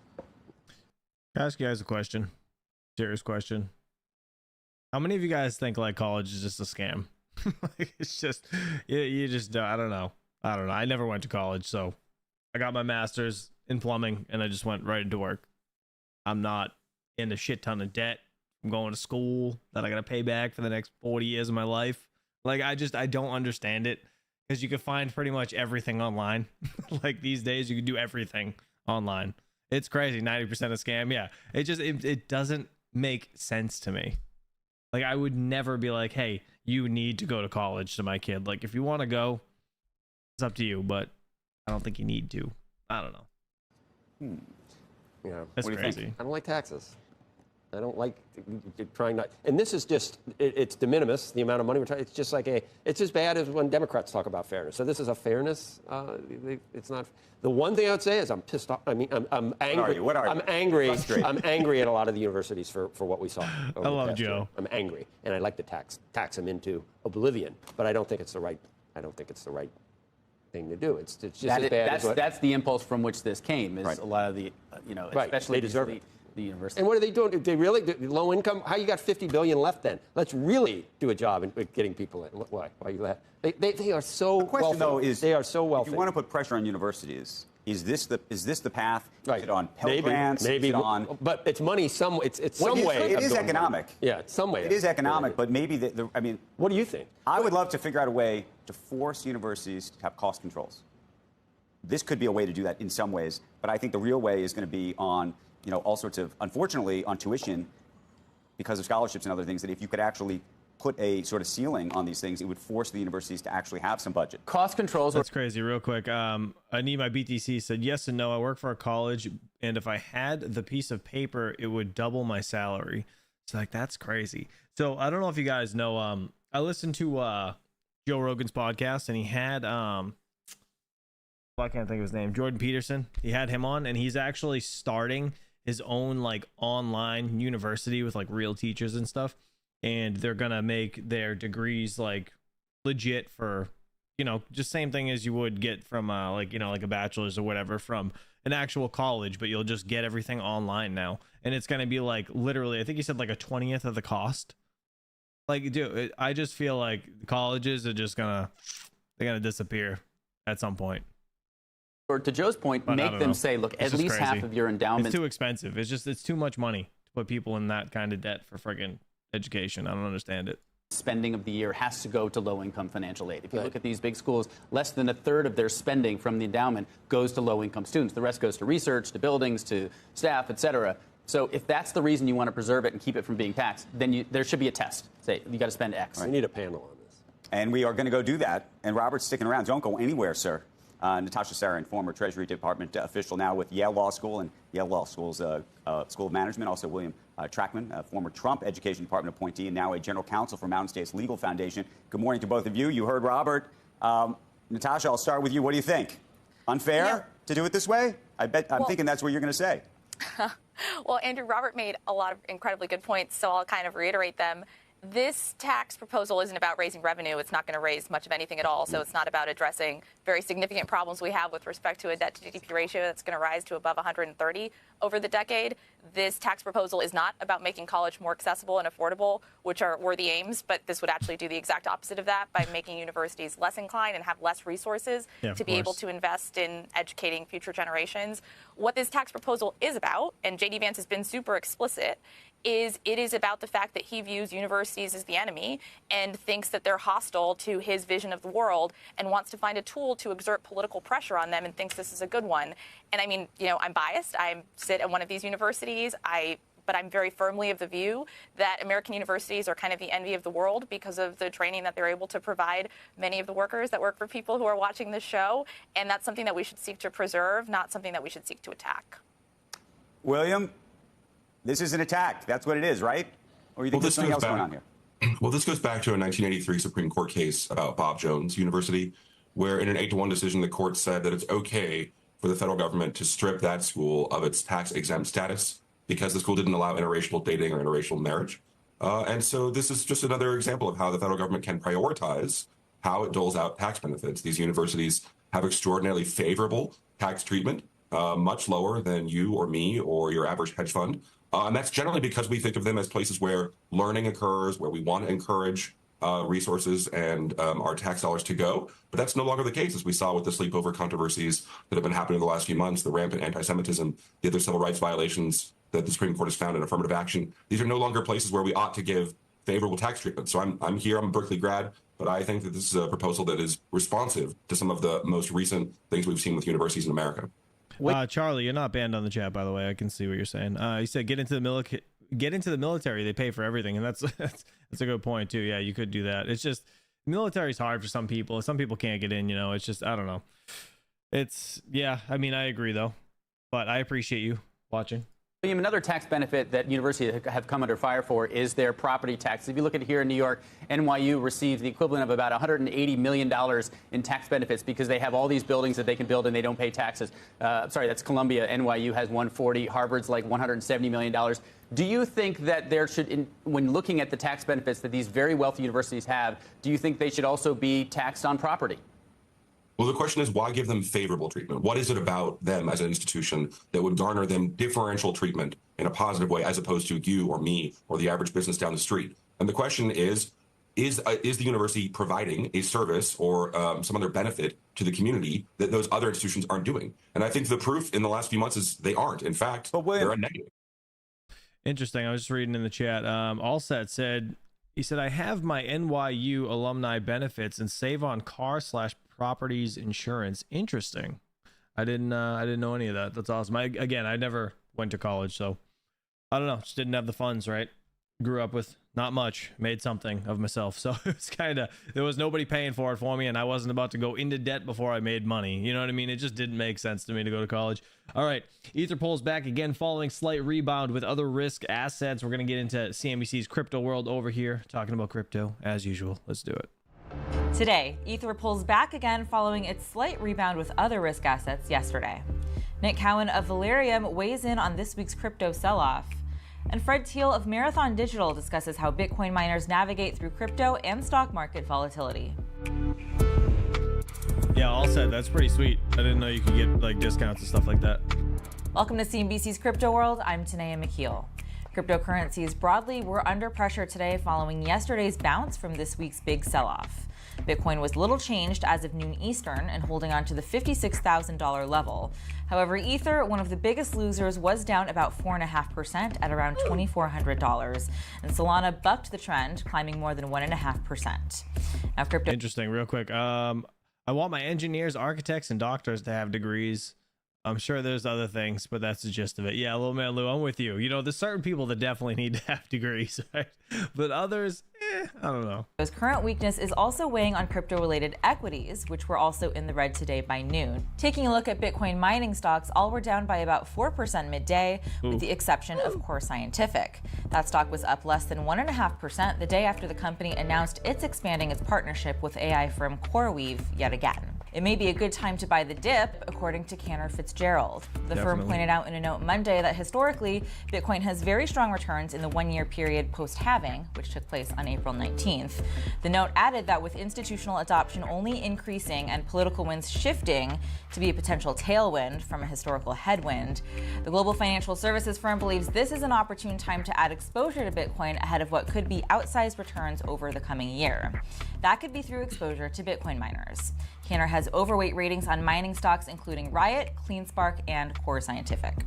Can I ask you guys a question? Serious question. How many of you guys think like college is just a scam? Like, it's just, you just, I don't know. I never went to college, so I got my master's in plumbing and I just went right into work. I'm not in a shit ton of debt. I'm going to school that I got to pay back for the next 40 years of my life. Like, I don't understand it, because you can find pretty much everything online. Like, these days you can do everything online. It's crazy. 90% a scam. Yeah. It doesn't make sense to me. Like, I would never be like, hey, you need to go to college to my kid. Like, if you want to go, it's up to you, but I don't think you need to. I don't know. Yeah. That's What do you crazy. think? I don't like taxes. I don't like trying not. And this is just, it's de minimis, the amount of money we're trying. It's just like it's as bad as when Democrats talk about fairness. So this is a fairness. It's not. The one thing I would say is I'm pissed off. I mean, I'm angry. What are you? I'm angry. Frustrated. I'm angry at a lot of the universities for what we saw. I love Joe. Year. I'm angry, and I'd like to tax them into oblivion. But I don't think it's the right. I don't think it's the right thing to do. It's just as bad as what. That's the impulse from which this came. Is Right. a lot of the Right. especially They deserve it. the university. And what are they doing? They really low income? How you got $50 billion left then? Let's really do a job in getting people in. Why? Why are you laughing? They are so The question, wealthy. though, is they are so wealthy. If you want to put pressure on universities, is this the path? Right. Is it on Pell Grants? Maybe, Is it on? but it's money. It's some way. It is of doing economic. money. Yeah, it's some way. It is economic, but maybe I mean, What do you think? I would love to figure out a way to force universities to have cost controls. This could be a way to do that in some ways, but I think the real way is going to be on, all sorts of, unfortunately, on tuition, because of scholarships and other things, that if you could actually put a sort of ceiling on these things, it would force the universities to actually have some budget. Cost controls. That's crazy. Real quick. I need my BTC said yes and no. I work for a college, and if I had the piece of paper, it would double my salary. It's like, that's crazy. So I don't know if you guys know, I listened to Joe Rogan's podcast, and he had I can't think of his name, Jordan Peterson. He had him on, and he's actually starting his own like online university with like real teachers and stuff, and they're gonna make their degrees like legit for, you know, just same thing as you would get from like, you know, like a bachelor's or whatever from an actual college, but you'll just get everything online now, and it's gonna be like literally, I think he said like a 20th of the cost. Like, dude, I just feel like colleges are just they're gonna disappear at some point. Or to Joe's point, But make them say, look, at least half of your endowment. It's too expensive. It's too much money to put people in that kind of debt for friggin' education. I don't understand it. Spending of the year has to go to low-income financial aid. If you look at these big schools, less than a third of their spending from the endowment goes to low-income students. The rest goes to research, to buildings, to staff, et cetera. So if that's the reason you want to preserve it and keep it from being taxed, then there should be a test. Say, you got to spend X. We need a panel on this. And we are going to go do that. And Robert's sticking around. Don't go anywhere, sir. Natasha Sarin, former Treasury Department official, now with Yale Law School and Yale Law School's School of Management. Also, William Trackman, former Trump Education Department appointee and now a general counsel for Mountain States Legal Foundation. Good morning to both of you. You heard Robert. Natasha, I'll start with you. What do you think? Unfair to do it this way? I'm thinking that's what you're going to say. Well, Andrew, Robert made a lot of incredibly good points, so I'll kind of reiterate them. This tax proposal isn't about raising revenue. It's not going to raise much of anything at all. So it's not about addressing very significant problems we have with respect to a debt to GDP ratio that's going to rise to above 130 over the decade. This tax proposal is not about making college more accessible and affordable, which are worthy aims, but this would actually do the exact opposite of that by making universities less inclined and have less resources to be able to invest in educating future generations. What this tax proposal is about, and J.D. Vance has been super explicit, is it is about the fact that he views universities as the enemy and thinks that they're hostile to his vision of the world and wants to find a tool to exert political pressure on them and thinks this is a good one. And I mean, you know, I'm biased. I sit at one of these universities. But I'm very firmly of the view that American universities are kind of the envy of the world because of the training that they're able to provide many of the workers that work for people who are watching this show. And that's something that we should seek to preserve, not something that we should seek to attack. William? This is an attack. That's what it is, right? Or you think there's something else going on here? Well, this goes back to a 1983 Supreme Court case about Bob Jones University, where in an 8-1 decision, the court said that it's okay for the federal government to strip that school of its tax-exempt status because the school didn't allow interracial dating or interracial marriage. And so this is just another example of how the federal government can prioritize how it doles out tax benefits. These universities have extraordinarily favorable tax treatment, much lower than you or me or your average hedge fund. And that's generally because we think of them as places where learning occurs, where we want to encourage resources and our tax dollars to go. But that's no longer the case, as we saw with the sleepover controversies that have been happening in the last few months, the rampant anti-Semitism, the other civil rights violations that the Supreme Court has found in affirmative action. These are no longer places where we ought to give favorable tax treatment. So I'm here, I'm a Berkeley grad, but I think that this is a proposal that is responsive to some of the most recent things we've seen with universities in America. Charlie, you're not banned on the chat, by the way. I can see what you're saying. You said get into the military. They pay for everything, and that's a good point too. Yeah, you could do that. It's just military's hard for some people. Some people can't get in. You know, it's just I don't know. I mean, I agree though, but I appreciate you watching. William, another tax benefit that universities have come under fire for is their property tax. If you look at here in New York, NYU received the equivalent of about $180 million in tax benefits because they have all these buildings that they can build and they don't pay taxes. Sorry, that's Columbia. NYU has 140. Harvard's like $170 million. Do you think that there should, when looking at the tax benefits that these very wealthy universities have, do you think they should also be taxed on property? Well, the question is, why give them favorable treatment? What is it about them as an institution that would garner them differential treatment in a positive way as opposed to you or me or the average business down the street? And the question is the university providing a service or some other benefit to the community that those other institutions aren't doing? And I think the proof in the last few months is they aren't. In fact, they're a negative. Interesting. I was just reading in the chat. Allset said, he said, I have my NYU alumni benefits and save on car/properties insurance. Interesting. I didn't know any of that. That's awesome. I never went to college, so I don't know. Just didn't have the funds, right? grew up with not much, made something of myself. So it's kind of, there was nobody paying for it for me, and I wasn't about to go into debt before I made money. You know what I mean? It just didn't make sense to me to go to college. All right, Ether pulls back again following slight rebound with other risk assets. We're going to get into CNBC's crypto world over here, talking about crypto as usual. Let's do it. Today, Ether pulls back again following its slight rebound with other risk assets yesterday. Nick Cowan of Valerium weighs in on this week's crypto sell-off. And Fred Thiel of Marathon Digital discusses how Bitcoin miners navigate through crypto and stock market volatility. Yeah, all said. That's pretty sweet. I didn't know you could get like discounts and stuff like that. Welcome to CNBC's Crypto World. I'm Tanea McKeel. Cryptocurrencies broadly were under pressure today following yesterday's bounce from this week's big sell-off. Bitcoin was little changed as of noon Eastern and holding on to the $56,000 level. However, Ether, one of the biggest losers, was down about 4.5% at around $2,400. And Solana bucked the trend, climbing more than 1.5%. Now, crypto. Interesting. Real quick. I want my engineers, architects, and doctors to have degrees. I'm sure there's other things, but that's the gist of it. Yeah, little man Lou, I'm with you. You know, there's certain people that definitely need to have degrees, right? But others, I don't know. Current weakness is also weighing on crypto-related equities, which were also in the red today by noon. Taking a look at Bitcoin mining stocks, all were down by about 4% midday, with the exception of Core Scientific. That stock was up less than 1.5% the day after the company announced it's expanding its partnership with AI firm CoreWeave yet again. It may be a good time to buy the dip, according to Cantor Fitzgerald. The firm pointed out in a note Monday that historically, Bitcoin has very strong returns in the one-year period post-halving, which took place on April 19th. The note added that with institutional adoption only increasing and political winds shifting to be a potential tailwind from a historical headwind, the global financial services firm believes this is an opportune time to add exposure to Bitcoin ahead of what could be outsized returns over the coming year. That could be through exposure to Bitcoin miners. Cantor has overweight ratings on mining stocks including Riot, CleanSpark, and Core Scientific.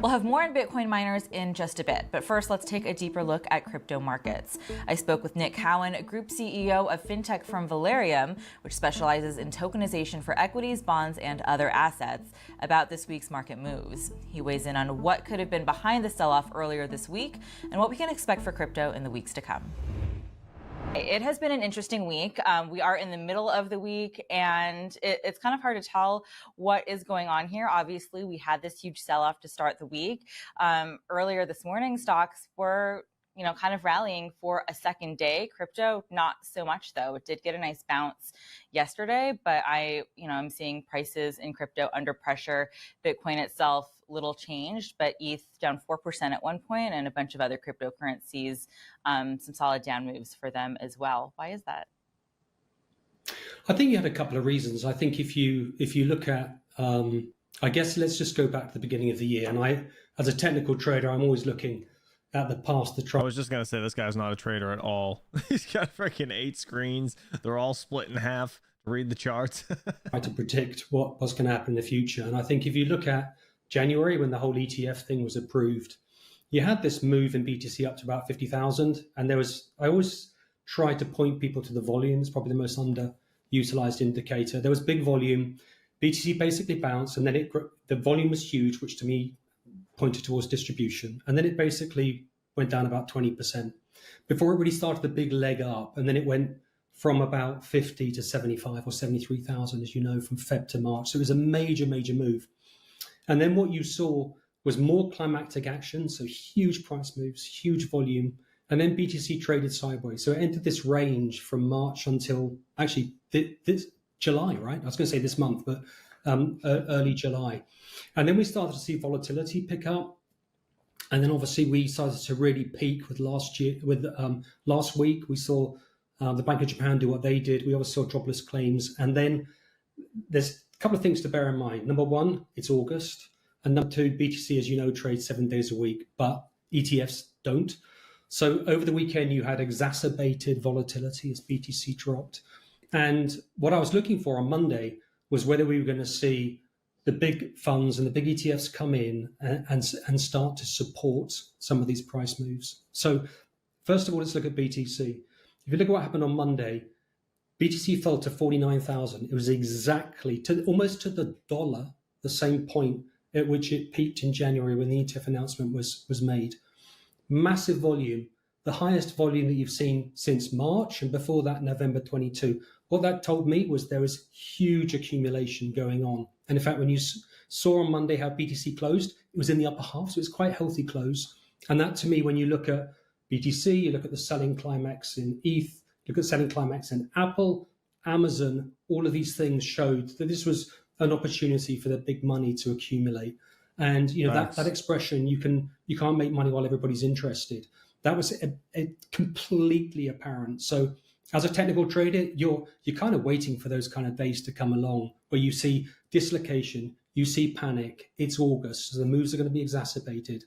We'll have more on Bitcoin miners in just a bit, but first let's take a deeper look at crypto markets. I spoke with Nick Cowan, Group CEO of fintech firm Valerium, which specializes in tokenization for equities, bonds, and other assets, about this week's market moves. He weighs in on what could have been behind the sell-off earlier this week and what we can expect for crypto in the weeks to come. It has been an interesting week. We are in the middle of the week, and it's kind of hard to tell what is going on here. Obviously, we had this huge sell-off to start the week. Earlier this morning, stocks were, kind of rallying for a second day. Crypto, not so much though. It did get a nice bounce yesterday, but I'm seeing prices in crypto under pressure. Bitcoin itself, little changed, but ETH down 4% at one point, and a bunch of other cryptocurrencies, some solid down moves for them as well. Why is that? I think you had a couple of reasons. I think if you look at, I guess let's just go back to the beginning of the year. And I, as a technical trader, I'm always looking at the past. I was just going to say, this guy's not a trader at all. He's got freaking 8 screens. They're all split in half to read the charts. Try to predict what's going to happen in the future. And I think if you look at January, when the whole ETF thing was approved, you had this move in BTC up to about 50,000. And I always try to point people to the volume. It's probably the most underutilized indicator. There was big volume. BTC basically bounced, and then the volume was huge, which to me pointed towards distribution. And then it basically went down about 20% before it really started the big leg up. And then it went from about 50 to 75 or 73,000, as you know, from Feb to March. So it was a major, major move. And then what you saw was more climactic action. So huge price moves, huge volume. And then BTC traded sideways. So it entered this range from March until actually this July, right? I was going to say this month, but early July. And then we started to see volatility pick up. And then obviously we started to really peak with last week. We saw the Bank of Japan do what they did. We also saw jobless claims. And then there's a couple of things to bear in mind. Number one, it's August. And number two, BTC, as you know, trades 7 days a week, but ETFs don't. So over the weekend, you had exacerbated volatility as BTC dropped. And what I was looking for on Monday was whether we were going to see the big funds and the big ETFs come in and start to support some of these price moves. So first of all, let's look at BTC. If you look at what happened on Monday, BTC fell to 49,000. It was exactly almost to the dollar, the same point at which it peaked in January when the ETF announcement was made. massive volume, the highest volume that you've seen since March, and before that, November 22. What that told me was there was huge accumulation going on. And in fact, when you saw on Monday how BTC closed, it was in the upper half, so it's quite a healthy close. And that, to me, when you look at BTC, you look at the selling climax in ETH, look at selling climax in Apple, Amazon, all of these things showed that this was an opportunity for the big money to accumulate. And that expression, you can't make money while everybody's interested. That was a completely apparent. So as a technical trader, you're kind of waiting for those kind of days to come along where you see dislocation, you see panic. It's August, so the moves are going to be exacerbated.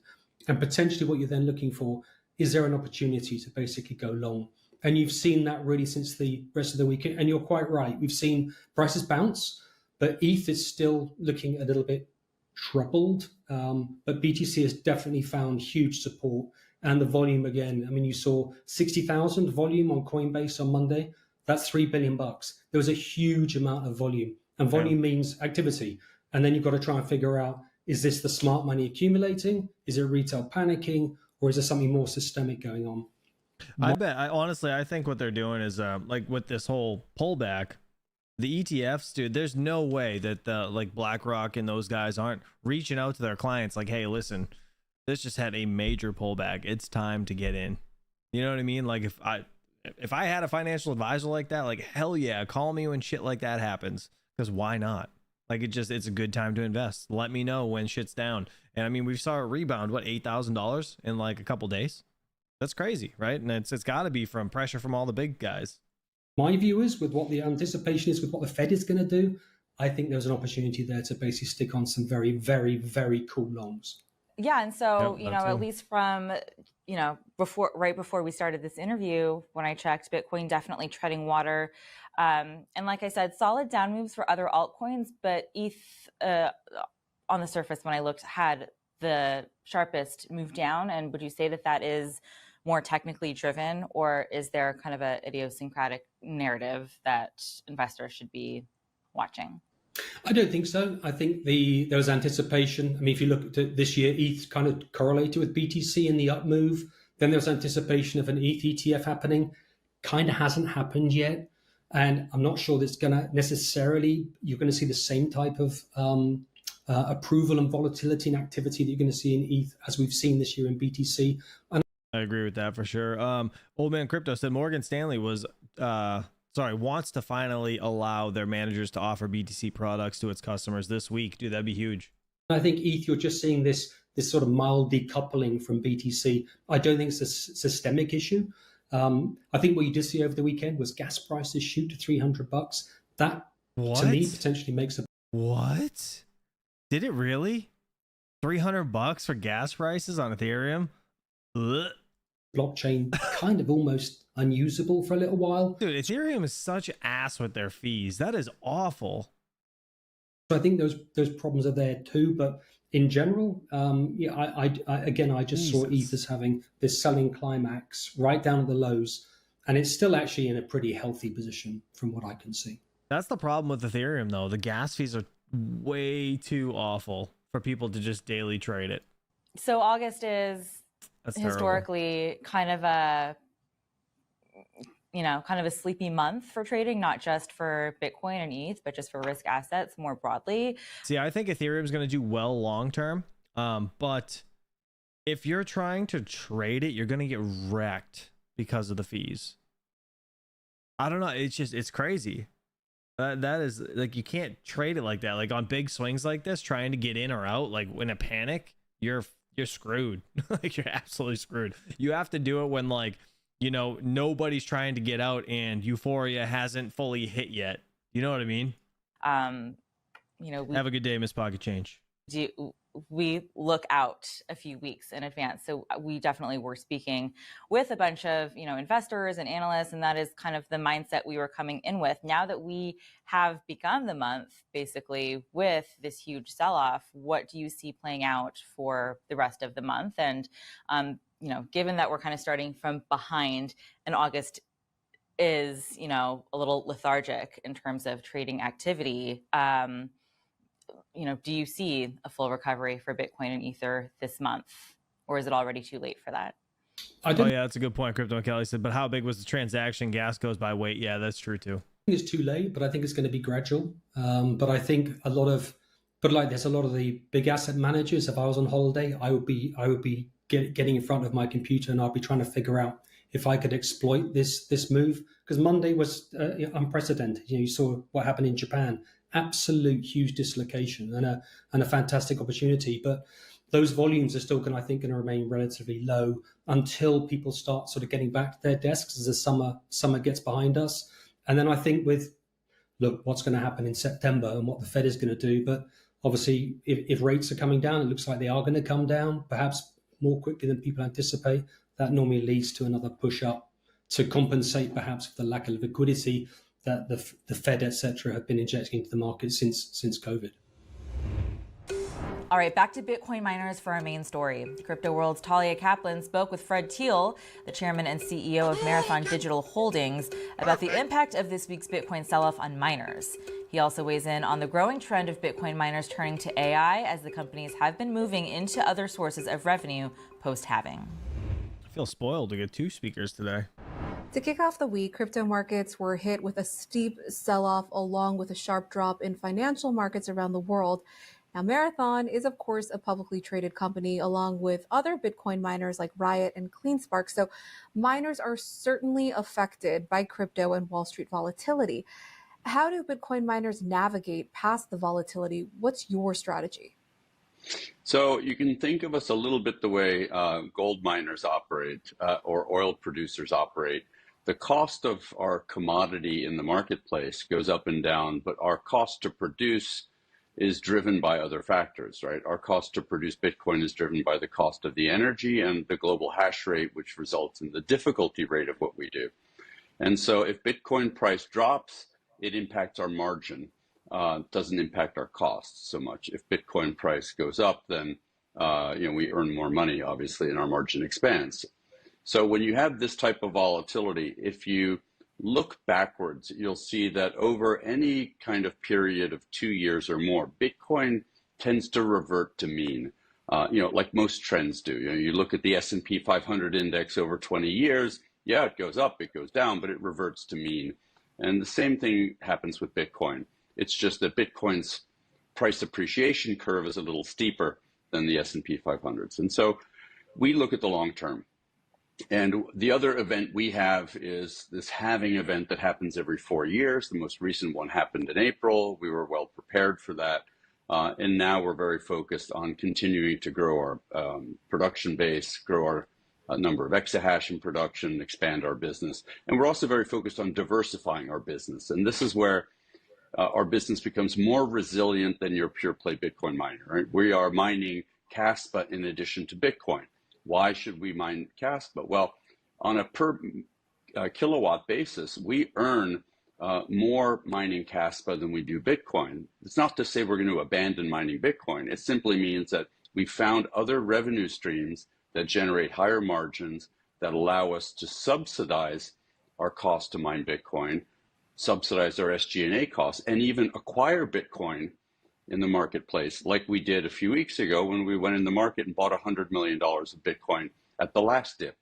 And potentially what you're then looking for, is there an opportunity to basically go long? And you've seen that really since the rest of the weekend. And you're quite right. We've seen prices bounce, but ETH is still looking a little bit troubled. But BTC has definitely found huge support. And the volume again, I mean, you saw 60,000 volume on Coinbase on Monday. That's $3 billion. There was a huge amount of volume. And volume means activity. And then you've got to try and figure out, is this the smart money accumulating? Is it retail panicking? Or is there something more systemic going on? Honestly, I think what they're doing is like with this whole pullback, the ETFs, dude, there's no way that like BlackRock and those guys aren't reaching out to their clients like, hey, listen, this just had a major pullback. It's time to get in. You know what I mean? Like if I had a financial advisor like that, like hell yeah, call me when shit like that happens. Because why not? Like it's a good time to invest. Let me know when shit's down. And I mean, we saw a rebound, what, $8,000 in like a couple days? That's crazy, right? And it's got to be from pressure from all the big guys. My view is, with what the anticipation is, with what the Fed is going to do, I think there's an opportunity there to basically stick on some very, very, very cool longs. Yeah, and so, at least from, right before we started this interview, when I checked, Bitcoin definitely treading water. And like I said, solid down moves for other altcoins, but ETH on the surface, when I looked, had the sharpest move down. And would you say that is more technically driven, or is there kind of a idiosyncratic narrative that investors should be watching? I don't think so. I think there was anticipation. I mean, if you look at this year, ETH kind of correlated with BTC in the up move. Then there's anticipation of an ETH ETF happening. Kind of hasn't happened yet. And I'm not sure that's going to necessarily, you're going to see the same type of approval and volatility and activity that you're going to see in ETH as we've seen this year in BTC. And I agree with that for sure. Old Man Crypto said Morgan Stanley wants to finally allow their managers to offer BTC products to its customers this week. Dude, that'd be huge. I think ETH, you're just seeing this sort of mild decoupling from BTC. I don't think it's a systemic issue. I think what you did see over the weekend was gas prices shoot to $300. That, to me, potentially makes a... What? Did it really? $300 for gas prices on Ethereum? Ugh. Blockchain kind of almost unusable for a little while. Dude, Ethereum is such ass with their fees. That is awful. So I think those problems are there too. But in general, I just saw ETH as having this selling climax right down at the lows, and it's still actually in a pretty healthy position from what I can see. That's the problem with Ethereum, though. The gas fees are way too awful for people to just daily trade it. So August is historically kind of a sleepy month for trading, not just for Bitcoin and ETH, but just for risk assets more broadly. See, I think Ethereum is going to do well long term, but if you're trying to trade it, you're going to get wrecked because of the fees. I don't know. It's crazy. That is like, you can't trade it like that. Like on big swings like this, trying to get in or out, like in a panic, you're screwed. Like you're absolutely screwed. You have to do it when nobody's trying to get out and euphoria hasn't fully hit yet. You know what I mean? Have a good day, Miss Pocket Change. We look out a few weeks in advance. So we definitely were speaking with a bunch of, investors and analysts, and that is kind of the mindset we were coming in with. Now that we have begun the month basically with this huge sell-off, what do you see playing out for the rest of the month? And, given that we're kind of starting from behind and August is, a little lethargic in terms of trading activity, do you see a full recovery for Bitcoin and Ether this month, or is it already too late for that? I Oh don't yeah, that's a good point. Crypto Kelly said, but how big was the transaction? Gas goes by weight. Yeah, that's true too. think it's too late, but I think it's going to be gradual. But I think there's a lot of the big asset managers. If I was on holiday, I would be getting in front of my computer and I'd be trying to figure out if I could exploit this move, because Monday was unprecedented. You saw what happened in Japan, absolute huge dislocation and a fantastic opportunity. But those volumes are still going to remain relatively low until people start sort of getting back to their desks as the summer gets behind us. And then I think what's going to happen in September and what the Fed is going to do. But obviously, if rates are coming down, it looks like they are going to come down, perhaps more quickly than people anticipate. That normally leads to another push up to compensate perhaps for the lack of liquidity that the Fed, etc., have been injecting into the market since COVID. All right, back to Bitcoin miners for our main story. Crypto World's Talia Kaplan spoke with Fred Thiel, the chairman and CEO of Marathon Digital Holdings, about the impact of this week's Bitcoin sell-off on miners. He also weighs in on the growing trend of Bitcoin miners turning to AI as the companies have been moving into other sources of revenue post-halving. I feel spoiled to get two speakers today. To kick off the week, crypto markets were hit with a steep sell-off along with a sharp drop in financial markets around the world. Now, Marathon is, of course, a publicly traded company along with other Bitcoin miners like Riot and CleanSpark. So miners are certainly affected by crypto and Wall Street volatility. How do Bitcoin miners navigate past the volatility? What's your strategy? So you can think of us a little bit the way gold miners operate or oil producers operate. The cost of our commodity in the marketplace goes up and down, but our cost to produce is driven by other factors, right? Our cost to produce Bitcoin is driven by the cost of the energy and the global hash rate, which results in the difficulty rate of what we do. And so if Bitcoin price drops, it impacts our margin, doesn't impact our costs so much. If Bitcoin price goes up, then we earn more money, obviously, and our margin expands. So when you have this type of volatility, if you look backwards, you'll see that over any kind of period of 2 years or more, Bitcoin tends to revert to mean, like most trends do. You look at the S&P 500 index over 20 years, yeah, it goes up, it goes down, but it reverts to mean. And the same thing happens with Bitcoin. It's just that Bitcoin's price appreciation curve is a little steeper than the S&P 500s. And so we look at the long term. And the other event we have is this halving event that happens every 4 years. The most recent one happened in April. We were well prepared for that. And now we're very focused on continuing to grow our production base, grow our number of exahash in production, expand our business. And we're also very focused on diversifying our business. And this is where our business becomes more resilient than your pure play Bitcoin miner, right? We are mining Caspa in addition to Bitcoin. Why should we mine Caspa? Well, on a per kilowatt basis, we earn more mining Caspa than we do Bitcoin. It's not to say we're going to abandon mining Bitcoin. It simply means that we found other revenue streams that generate higher margins that allow us to subsidize our cost to mine Bitcoin, subsidize our SG&A costs, and even acquire Bitcoin in the marketplace, like we did a few weeks ago when we went in the market and bought $100 million of Bitcoin at the last dip.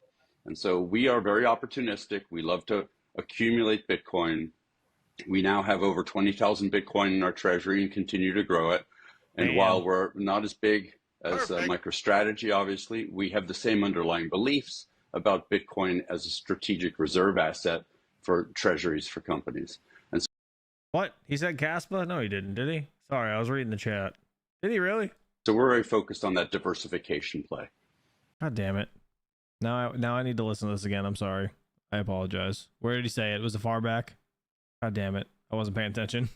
And so we are very opportunistic. We love to accumulate Bitcoin. We now have over 20,000 Bitcoin in our treasury and continue to grow it. And while we're not as big as MicroStrategy, obviously, we have the same underlying beliefs about Bitcoin as a strategic reserve asset for treasuries for companies. And so, what? He said Caspa? No, he didn't, did he? Sorry, I was reading the chat. Did he really? So we're very focused on that diversification play. God damn it. Now I need to listen to this again. I'm sorry. I apologize. Where did he say it? Was it far back? God damn it. I wasn't paying attention.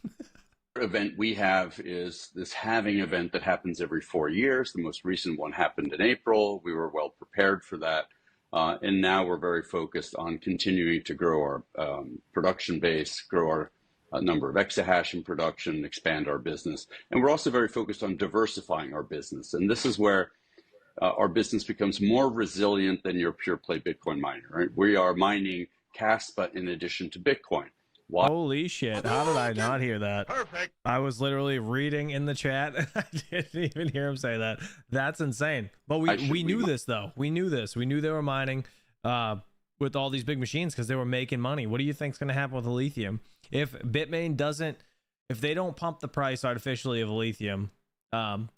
Event we have is this halving event that happens every 4 years. The most recent one happened in April. We were well prepared for that. And now we're very focused on continuing to grow our production base, grow our number of exahash in production, expand our business. And we're also very focused on diversifying our business. And this is where our business becomes more resilient than your pure play Bitcoin miner, right? We are mining Caspa in addition to Bitcoin. why. Holy shit. How did I not hear that? Perfect. I was literally reading in the chat. I didn't even hear him say that. That's insane. But we knew this, though. We knew this. We knew they were mining with all these big machines because they were making money. What do you think is going to happen with the lithium? If Bitmain doesn't, if they don't pump the price artificially of lithium,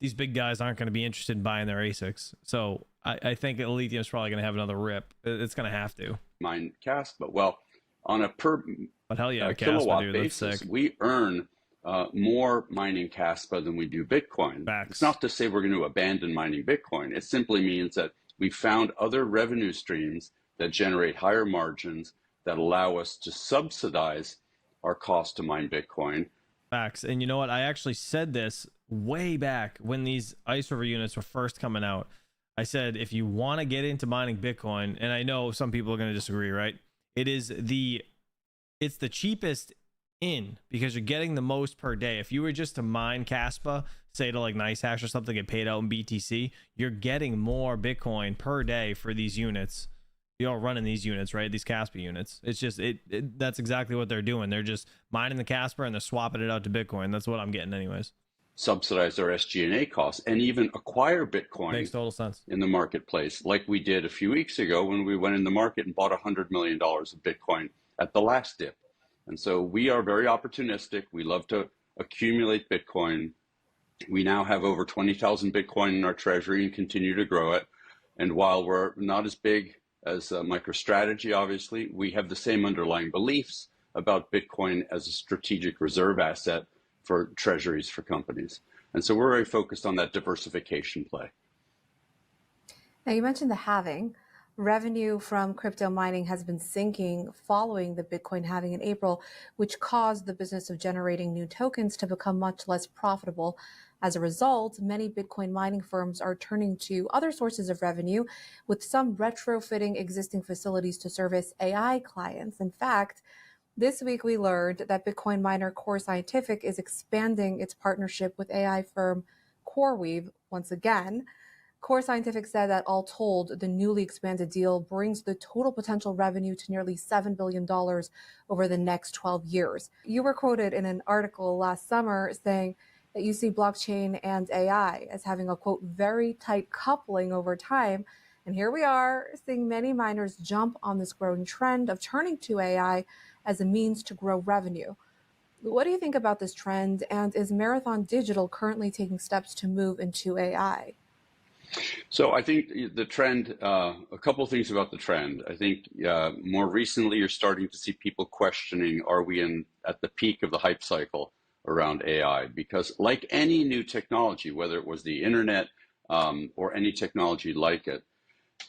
these big guys aren't going to be interested in buying their ASICs. So I think lithium is probably going to have another rip. It's going to have to. Mine Caspa. Well, on a per kilowatt dude, basis, we earn more mining Caspa than we do Bitcoin. It's not to say we're going to abandon mining Bitcoin. It simply means that we found other revenue streams that generate higher margins that allow us to subsidize our cost to mine Bitcoin. Facts. And you know what? I actually said this way back when these Ice River units were first coming out. I said, if you want to get into mining Bitcoin, and I know some people are going to disagree, right? It's the cheapest in because you're getting the most per day. If you were just to mine Caspa, say to like NiceHash or something, get paid out in BTC, you're getting more Bitcoin per day for these units. You're running these units, right? These Caspa units. It's just that's exactly what they're doing. They're just mining the Caspa and they're swapping it out to Bitcoin. That's what I'm getting anyways. Subsidize our SG&A costs and even acquire Bitcoin. Makes total sense. In the marketplace, like we did a few weeks ago when we went in the market and bought $100 million of Bitcoin at the last dip. And so we are very opportunistic. We love to accumulate Bitcoin. We now have over 20,000 Bitcoin in our treasury and continue to grow it. And while we're not as big as MicroStrategy, obviously, we have the same underlying beliefs about Bitcoin as a strategic reserve asset for treasuries for companies. And so we're very focused on that diversification play. Now, you mentioned the halving. Revenue from crypto mining has been sinking following the Bitcoin halving in April, which caused the business of generating new tokens to become much less profitable. As a result, many Bitcoin mining firms are turning to other sources of revenue, with some retrofitting existing facilities to service AI clients. In fact, this week we learned that Bitcoin miner Core Scientific is expanding its partnership with AI firm CoreWeave once again. Core Scientific said that all told, the newly expanded deal brings the total potential revenue to nearly $7 billion over the next 12 years. You were quoted in an article last summer saying that you see blockchain and AI as having a, quote, very tight coupling over time. And here we are seeing many miners jump on this growing trend of turning to AI as a means to grow revenue. What do you think about this trend? And is Marathon Digital currently taking steps to move into AI? So I think the trend, a couple of things about the trend. I think more recently you're starting to see people questioning, are we at the peak of the hype cycle around AI? Because like any new technology, whether it was the internet or any technology like it,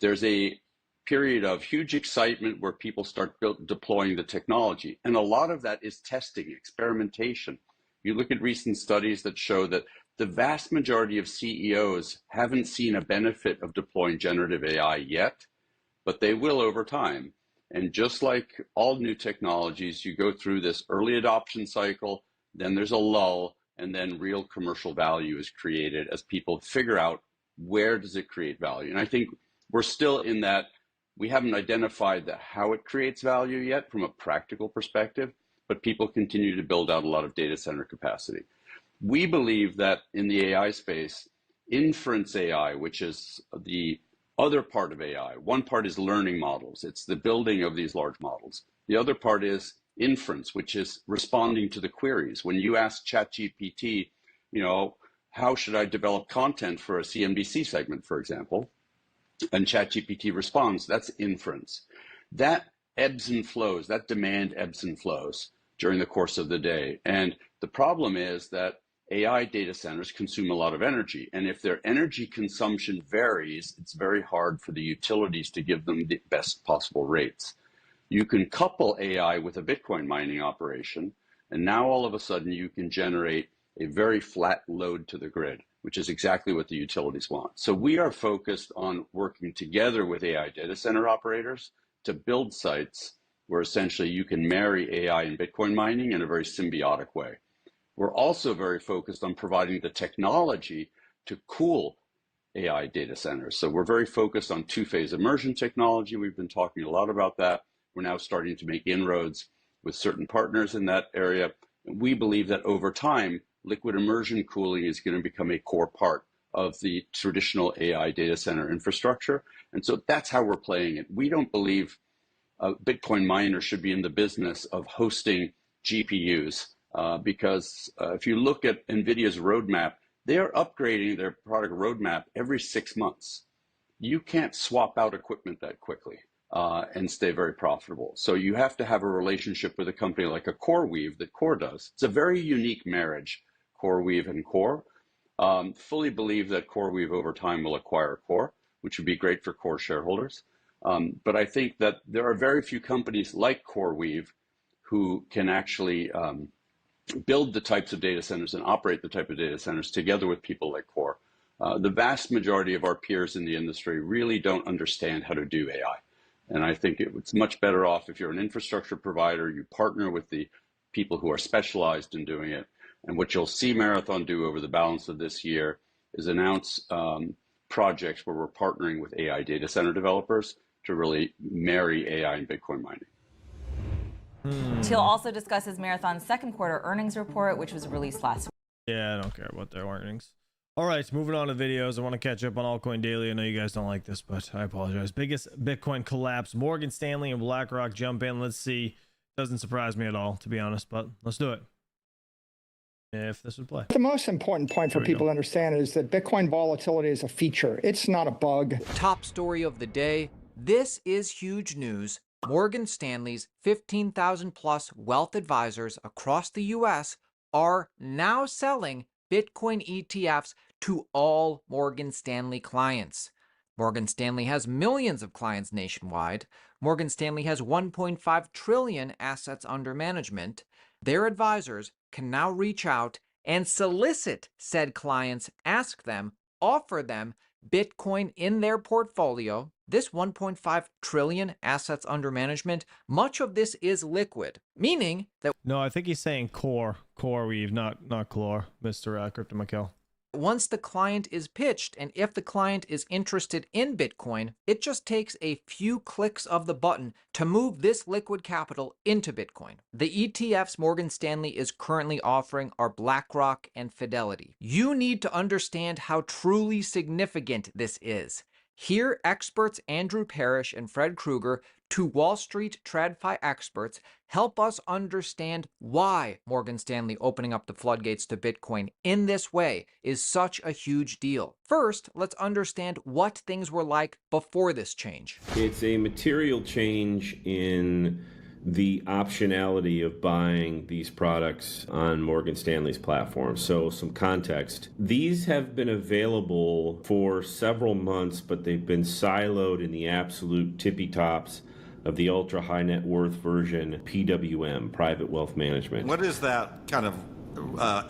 there's a period of huge excitement where people start deploying the technology. And a lot of that is testing, experimentation. You look at recent studies that show that the vast majority of CEOs haven't seen a benefit of deploying generative AI yet, but they will over time. And just like all new technologies, you go through this early adoption cycle, then there's a lull, and then real commercial value is created as people figure out where does it create value. And I think we're still in that, we haven't identified how it creates value yet from a practical perspective, but people continue to build out a lot of data center capacity. We believe that in the AI space, inference AI, which is the other part of AI, one part is learning models. It's the building of these large models. The other part is inference, which is responding to the queries. When you ask ChatGPT, how should I develop content for a CNBC segment, for example, and ChatGPT responds, that's inference. That ebbs and flows, that demand ebbs and flows during the course of the day. And the problem is that AI data centers consume a lot of energy. And if their energy consumption varies, it's very hard for the utilities to give them the best possible rates. You can couple AI with a Bitcoin mining operation, and now all of a sudden you can generate a very flat load to the grid, which is exactly what the utilities want. So we are focused on working together with AI data center operators to build sites where essentially you can marry AI and Bitcoin mining in a very symbiotic way. We're also very focused on providing the technology to cool AI data centers. So we're very focused on two-phase immersion technology. We've been talking a lot about that. We're now starting to make inroads with certain partners in that area. We believe that over time, liquid immersion cooling is going to become a core part of the traditional AI data center infrastructure. And so that's how we're playing it. We don't believe Bitcoin miners should be in the business of hosting GPUs because if you look at NVIDIA's roadmap, they are upgrading their product roadmap every 6 months. You can't swap out equipment that quickly and stay very profitable. So you have to have a relationship with a company like a CoreWeave that Core does. It's a very unique marriage, CoreWeave and Core. Fully believe that CoreWeave over time will acquire Core, which would be great for Core shareholders. But I think that there are very few companies like CoreWeave who can actually build the types of data centers and operate the type of data centers together with people like Core. The vast majority of our peers in the industry really don't understand how to do AI. And I think it's much better off if you're an infrastructure provider, you partner with the people who are specialized in doing it. And what you'll see Marathon do over the balance of this year is announce projects where we're partnering with AI data center developers to really marry AI and Bitcoin mining. Teal also discusses Marathon's second quarter earnings report, which was released last week. Yeah, I don't care about their earnings. All right, moving on to videos. I want to catch up on Altcoin Daily. I know you guys don't like this, but I apologize. Biggest Bitcoin collapse. Morgan Stanley and BlackRock jump in. Let's see. Doesn't surprise me at all, to be honest, but let's do it. If this would play. The most important point for people to understand is that Bitcoin volatility is a feature. It's not a bug. Top story of the day. This is huge news. Morgan Stanley's 15,000 plus wealth advisors across the U.S. are now selling Bitcoin ETFs to all Morgan Stanley clients. Morgan Stanley has millions of clients nationwide. Morgan Stanley has 1.5 trillion assets under management. Their advisors can now reach out and solicit said clients, ask them, offer them Bitcoin in their portfolio. This 1.5 trillion assets under management, much of this is liquid, meaning that... No, I think he's saying CoreWeave, not Clore, Mr. Crypto Mikel. Once the client is pitched, and if the client is interested in Bitcoin, it just takes a few clicks of the button to move this liquid capital into Bitcoin. The ETFs Morgan Stanley is currently offering are BlackRock and Fidelity. You need to understand how truly significant this is. Here, experts Andrew Parrish and Fred Krueger, two Wall Street TradFi experts, help us understand why Morgan Stanley opening up the floodgates to Bitcoin in this way is such a huge deal. First, let's understand what things were like before this change. It's a material change in the optionality of buying these products on Morgan Stanley's platform. So some context. These have been available for several months, but they've been siloed in the absolute tippy tops of the ultra high net worth version, PWM, private wealth management. What is that kind of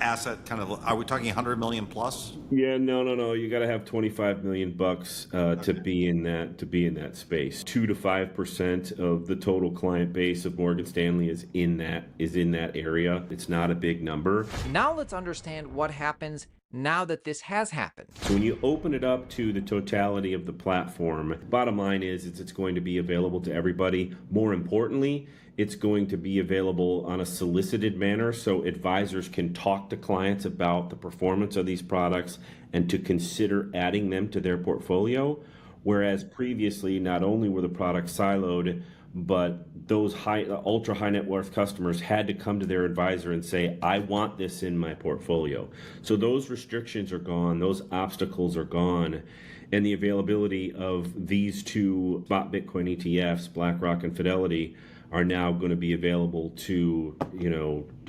asset? Kind of, are we talking 100 million plus? Yeah, no. You got to have 25 million bucks to be in that space. 2 to 5% of the total client base of Morgan Stanley is in that area. It's not a big number. Now let's understand what happens now that this has happened. So when you open it up to the totality of the platform, bottom line is it's going to be available to everybody. More importantly, it's going to be available on a solicited manner, so advisors can talk to clients about the performance of these products and to consider adding them to their portfolio. Whereas previously, not only were the products siloed, but those ultra high net worth customers had to come to their advisor and say, I want this in my portfolio. So those restrictions are gone, those obstacles are gone, and the availability of these two spot Bitcoin ETFs, BlackRock and Fidelity, are now going to be available to,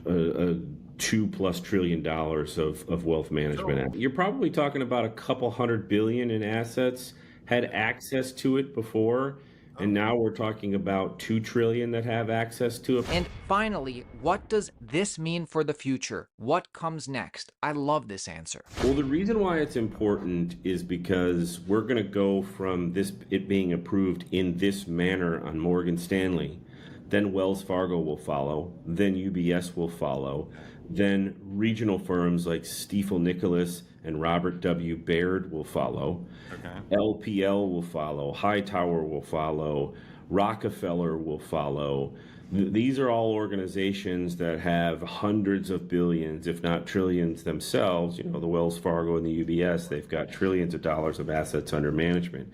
$2+ trillion of wealth management. You're probably talking about a couple $100 billion in assets had access to it before. And now we're talking about 2 trillion that have access to it. And finally, what does this mean for the future? What comes next? I love this answer. Well, the reason why it's important is because we're going to go from it being approved in this manner on Morgan Stanley. Then Wells Fargo will follow. Then UBS will follow. Then regional firms like Stifel Nicolaus and Robert W. Baird will follow. Okay. LPL will follow. Hightower will follow. Rockefeller will follow. These are all organizations that have hundreds of billions, if not trillions themselves. You know, the Wells Fargo and the UBS, they've got trillions of dollars of assets under management.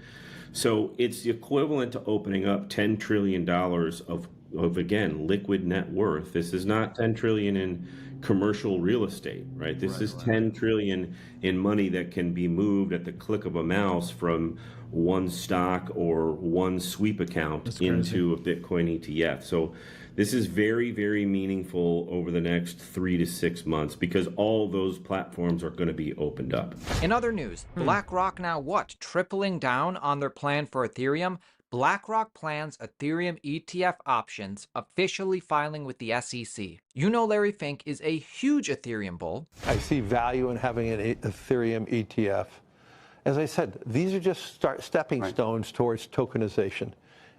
So it's the equivalent to opening up $10 trillion of again, liquid net worth. This is not 10 trillion in commercial real estate, right? This is 10 trillion in money that can be moved at the click of a mouse from one stock or one sweep account into a Bitcoin ETF. So this is very, very meaningful over the next 3 to 6 months because all those platforms are going to be opened up. In other news, BlackRock now what? Tripling down on their plan for Ethereum? BlackRock plans Ethereum ETF options, officially filing with the SEC. You know Larry Fink is a huge Ethereum bull. I see value in having an Ethereum ETF. As I said, these are just stepping stones towards tokenization.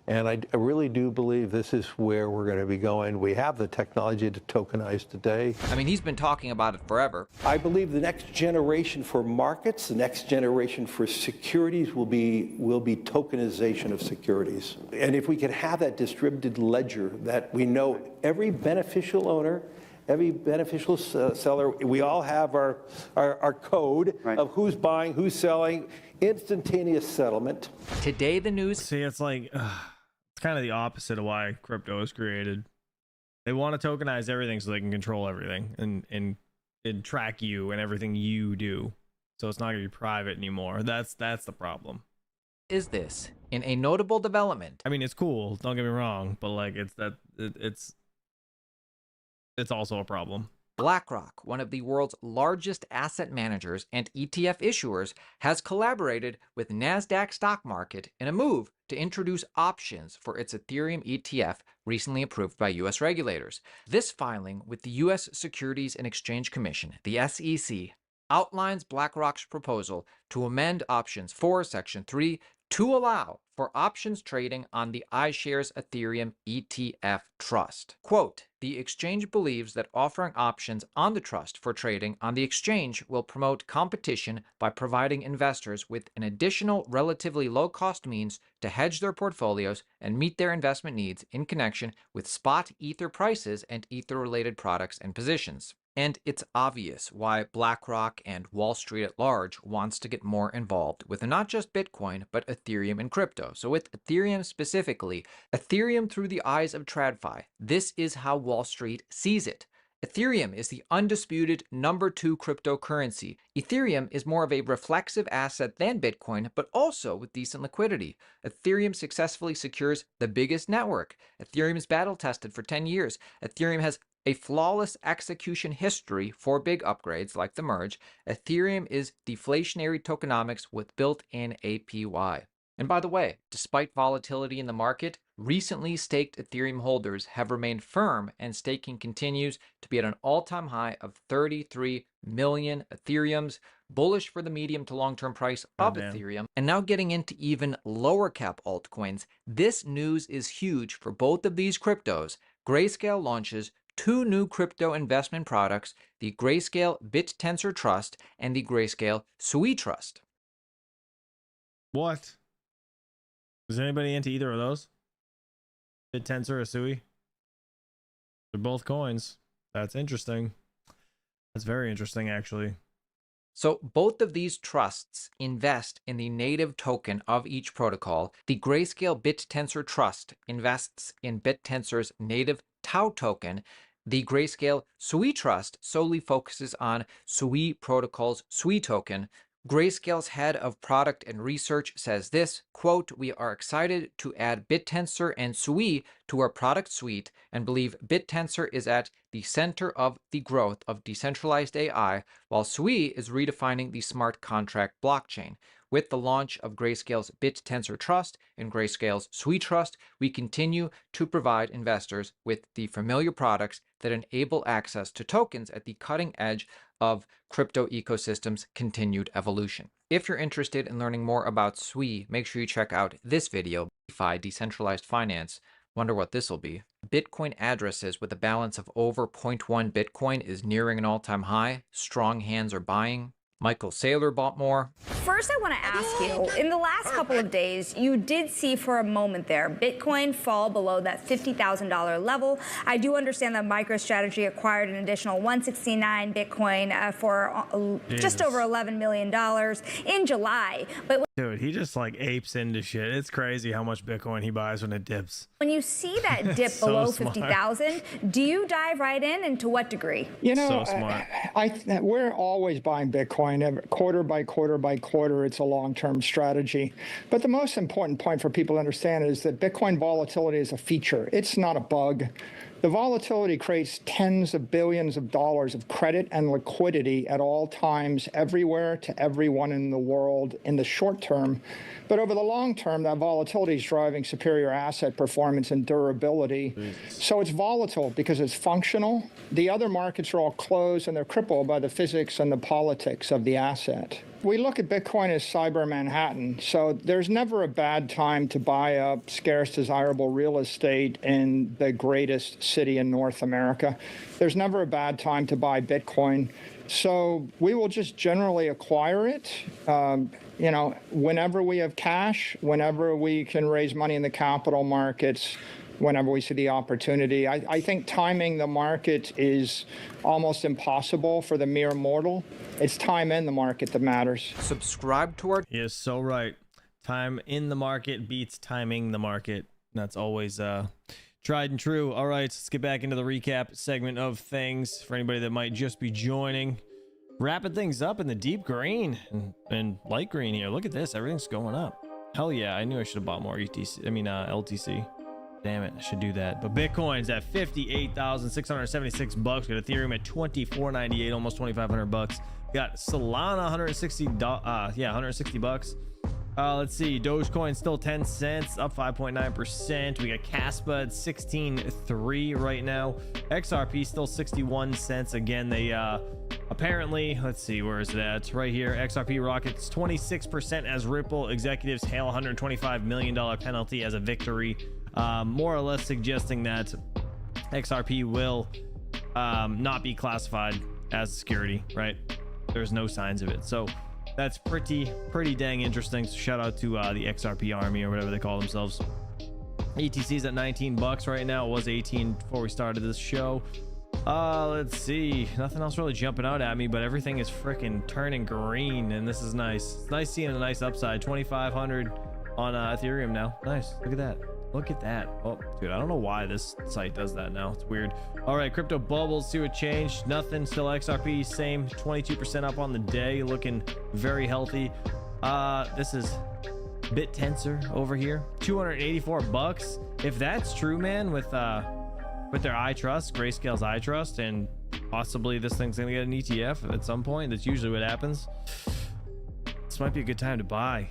And I really do believe this is where we're going to be going. We have the technology to tokenize today. I mean, he's been talking about it forever. I believe the next generation for markets, the next generation for securities will be tokenization of securities. And if we can have that distributed ledger that we know every beneficial owner, every beneficial seller, we all have our code of who's buying, who's selling, instantaneous settlement. Today, the news. See, it's like, it's kind of the opposite of why crypto was created. They want to tokenize everything so they can control everything and track you and everything you do. So it's not going to be private anymore. That's the problem. Is this in a notable development? I mean, it's cool. Don't get me wrong, but like it's also a problem. BlackRock, one of the world's largest asset managers and ETF issuers, has collaborated with NASDAQ stock market in a move to introduce options for its Ethereum ETF recently approved by U.S. regulators. This filing with the U.S. Securities and Exchange Commission, the SEC, outlines BlackRock's proposal to amend Options 4, Section 3, to allow for options trading on the iShares Ethereum ETF trust. Quote, the exchange believes that offering options on the trust for trading on the exchange will promote competition by providing investors with an additional relatively low-cost means to hedge their portfolios and meet their investment needs in connection with spot Ether prices and Ether-related products and positions. And it's obvious why BlackRock and Wall Street at large wants to get more involved with not just Bitcoin, but Ethereum and crypto. So with Ethereum specifically, Ethereum through the eyes of TradFi, this is how Wall Street sees it. Ethereum is the undisputed number 2 cryptocurrency. Ethereum is more of a reflexive asset than Bitcoin, but also with decent liquidity. Ethereum successfully secures the biggest network. Ethereum is battle tested for 10 years. Ethereum has a flawless execution history for big upgrades like the merge. Ethereum is deflationary tokenomics with built-in APY. And by the way, despite volatility in the market, recently staked Ethereum holders have remained firm and staking continues to be at an all-time high of 33 million Ethereums, bullish for the medium to long-term price of Ethereum. And now getting into even lower cap altcoins, this news is huge for both of these cryptos. Grayscale launches 2 new crypto investment products, the Grayscale BitTensor Trust and the Grayscale Sui Trust. What? Is anybody into either of those? BitTensor or Sui? They're both coins. That's interesting. That's very interesting, actually. So both of these trusts invest in the native token of each protocol. The Grayscale BitTensor Trust invests in BitTensor's native Tau token. The Grayscale Sui Trust solely focuses on Sui Protocol's Sui token. Grayscale's head of product and research says this, quote, we are excited to add BitTensor and Sui to our product suite and believe BitTensor is at the center of the growth of decentralized AI, while Sui is redefining the smart contract blockchain. With the launch of Grayscale's BitTensor Trust and Grayscale's Sui Trust, we continue to provide investors with the familiar products that enable access to tokens at the cutting edge of crypto ecosystem's continued evolution. If you're interested in learning more about Sui, make sure you check out this video, DeFi Decentralized Finance. Wonder what this will be. Bitcoin addresses with a balance of over 0.1 Bitcoin is nearing an all-time high. Strong hands are buying. Michael Saylor bought more. First, I want to ask you, in the last couple of days, you did see for a moment there Bitcoin fall below that $50,000 level. I do understand that MicroStrategy acquired an additional 169 Bitcoin for just over $11 million in July. But Dude, he just like apes into shit. It's crazy how much Bitcoin he buys when it dips. when you see that dip So below smart. 50,000, do you dive right in, and to what degree? You know, So smart. we're always buying Bitcoin quarter by quarter by quarter. It's a long-term strategy. But the most important point for people to understand is that Bitcoin volatility is a feature. It's not a bug. The volatility creates tens of billions of dollars of credit and liquidity at all times, everywhere, to everyone in the world in the short term. But over the long term, that volatility is driving superior asset performance and durability. So it's volatile because it's functional. The other markets are all closed and they're crippled by the physics and the politics of the asset. We look at Bitcoin as cyber Manhattan. So there's never a bad time to buy up scarce, desirable real estate in the greatest city in North America. There's never a bad time to buy Bitcoin. So we will just generally acquire it, you know, whenever we have cash, whenever we can raise money in the capital markets, whenever we see the opportunity. I think timing the market is almost impossible for the mere mortal. It's time in the market that matters. Subscribe to our... He is so right. Time in the market beats timing the market. That's always tried and true. All right, let's get back into the recap segment of things for anybody that might just be joining. Wrapping things up in the deep green and light green here. Look at this. Everything's going up. Hell yeah. I knew I should have bought more LTC. Damn it, I should do that. But Bitcoin's at 58,676 bucks. Got Ethereum at 24.98, almost 2,500 bucks. Got Solana 160 bucks. Let's see, Dogecoin still 10 cents, up 5.9%. We got Caspa at 16.3 right now. XRP still 61 cents. Again, they apparently, let's see, where is it at? Right here. XRP rockets 26% as Ripple executives hail $125 million penalty as a victory. More or less suggesting that XRP will not be classified as a security, right? There's no signs of it. So that's pretty dang interesting. So shout out to the XRP army or whatever they call themselves. ETC's at 19 bucks right now. It was 18 before we started this show. Let's see, nothing else really jumping out at me, but everything is freaking turning green, and this is nice. It's nice seeing a nice upside. 2,500 on Ethereum now. Nice. Look at that. Look at that. Oh, dude, I don't know why this site does that now. It's weird. All right, crypto bubbles, see what changed. Nothing. Still XRP, same 22% up on the day, looking very healthy. This is BitTensor over here, 284 bucks. If that's true, man, with their iTrust, Grayscale's iTrust, and possibly this thing's gonna get an ETF at some point. That's usually what happens. This might be a good time to buy.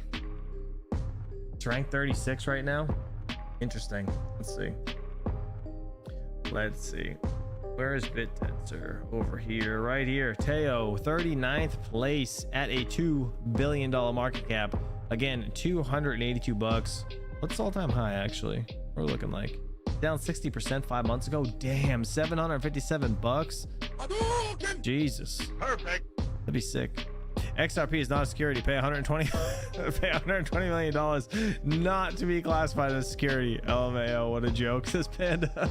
It's ranked 36 right now. Interesting. Let's see. Where is BitTensor? Over here, right here. Teo, 39th place at a $2 billion market cap. Again, 282 bucks. What's the all-time high, actually? What are we looking like? Down 60% 5 months ago. Damn, 757 bucks. Jesus. Perfect. That'd be sick. XRP is not a security. Pay $120 million not to be classified as security. LMAO, what a joke, says Panda.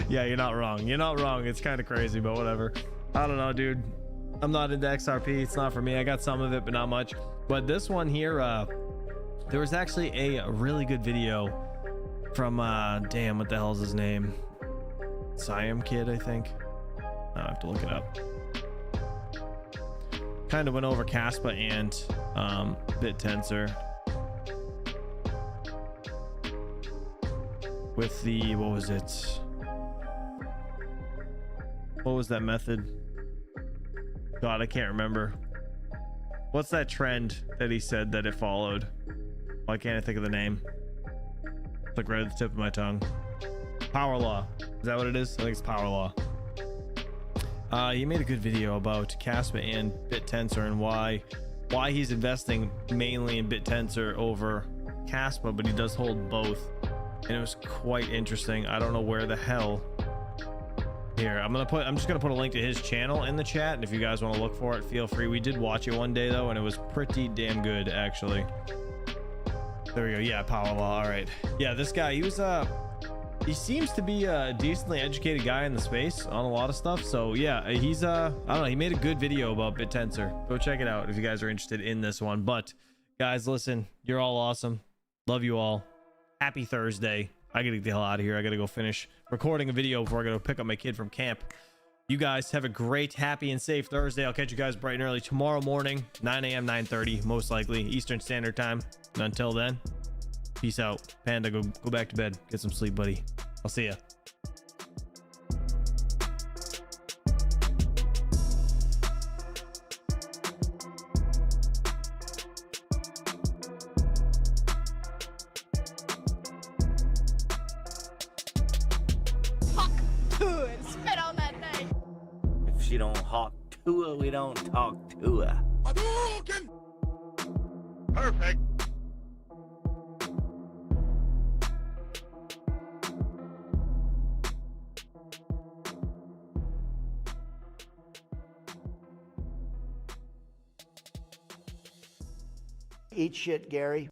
Yeah, you're not wrong. You're not wrong. It's kind of crazy, but whatever. I don't know, dude. I'm not into XRP. It's not for me. I got some of it, but not much. But this one here, there was actually a really good video from, damn, what the hell is his name? Siam Kid, I think. I have to look it up. Kind of went over Caspa and BitTensor with the, what was it? What was that method? God, I can't remember. What's that trend that he said that it followed? Why can't I think of the name? It's like right at the tip of my tongue. Power law. Is that what it is? I think it's power law. He made a good video about Caspa and BitTensor and why he's investing mainly in BitTensor over Caspa, but he does hold both. And it was quite interesting. I don't know where the hell Here, I'm just gonna put a link to his channel in the chat, and if you guys want to look for it, feel free. We did watch it one day though, and it was pretty damn good, actually. There we go. Yeah, Powerlaw. All right. Yeah, this guy, he seems to be a decently educated guy in the space on a lot of stuff. So yeah, he's I don't know, he made a good video about BitTensor. Go check it out if you guys are interested in this one. But guys, listen, you're all awesome. Love you all. Happy Thursday. I gotta get the hell out of here. I gotta go finish recording a video before I gotta pick up my kid from camp. You guys have a great, happy, and safe Thursday. I'll catch you guys bright and early tomorrow morning, 9 a.m., 9:30, most likely, Eastern Standard Time. And until then, peace out. Panda, go back to bed. Get some sleep, buddy. I'll see ya. Spit on that thing. If she don't hawk to her, we don't talk to her. Perfect. Eat shit, Gary.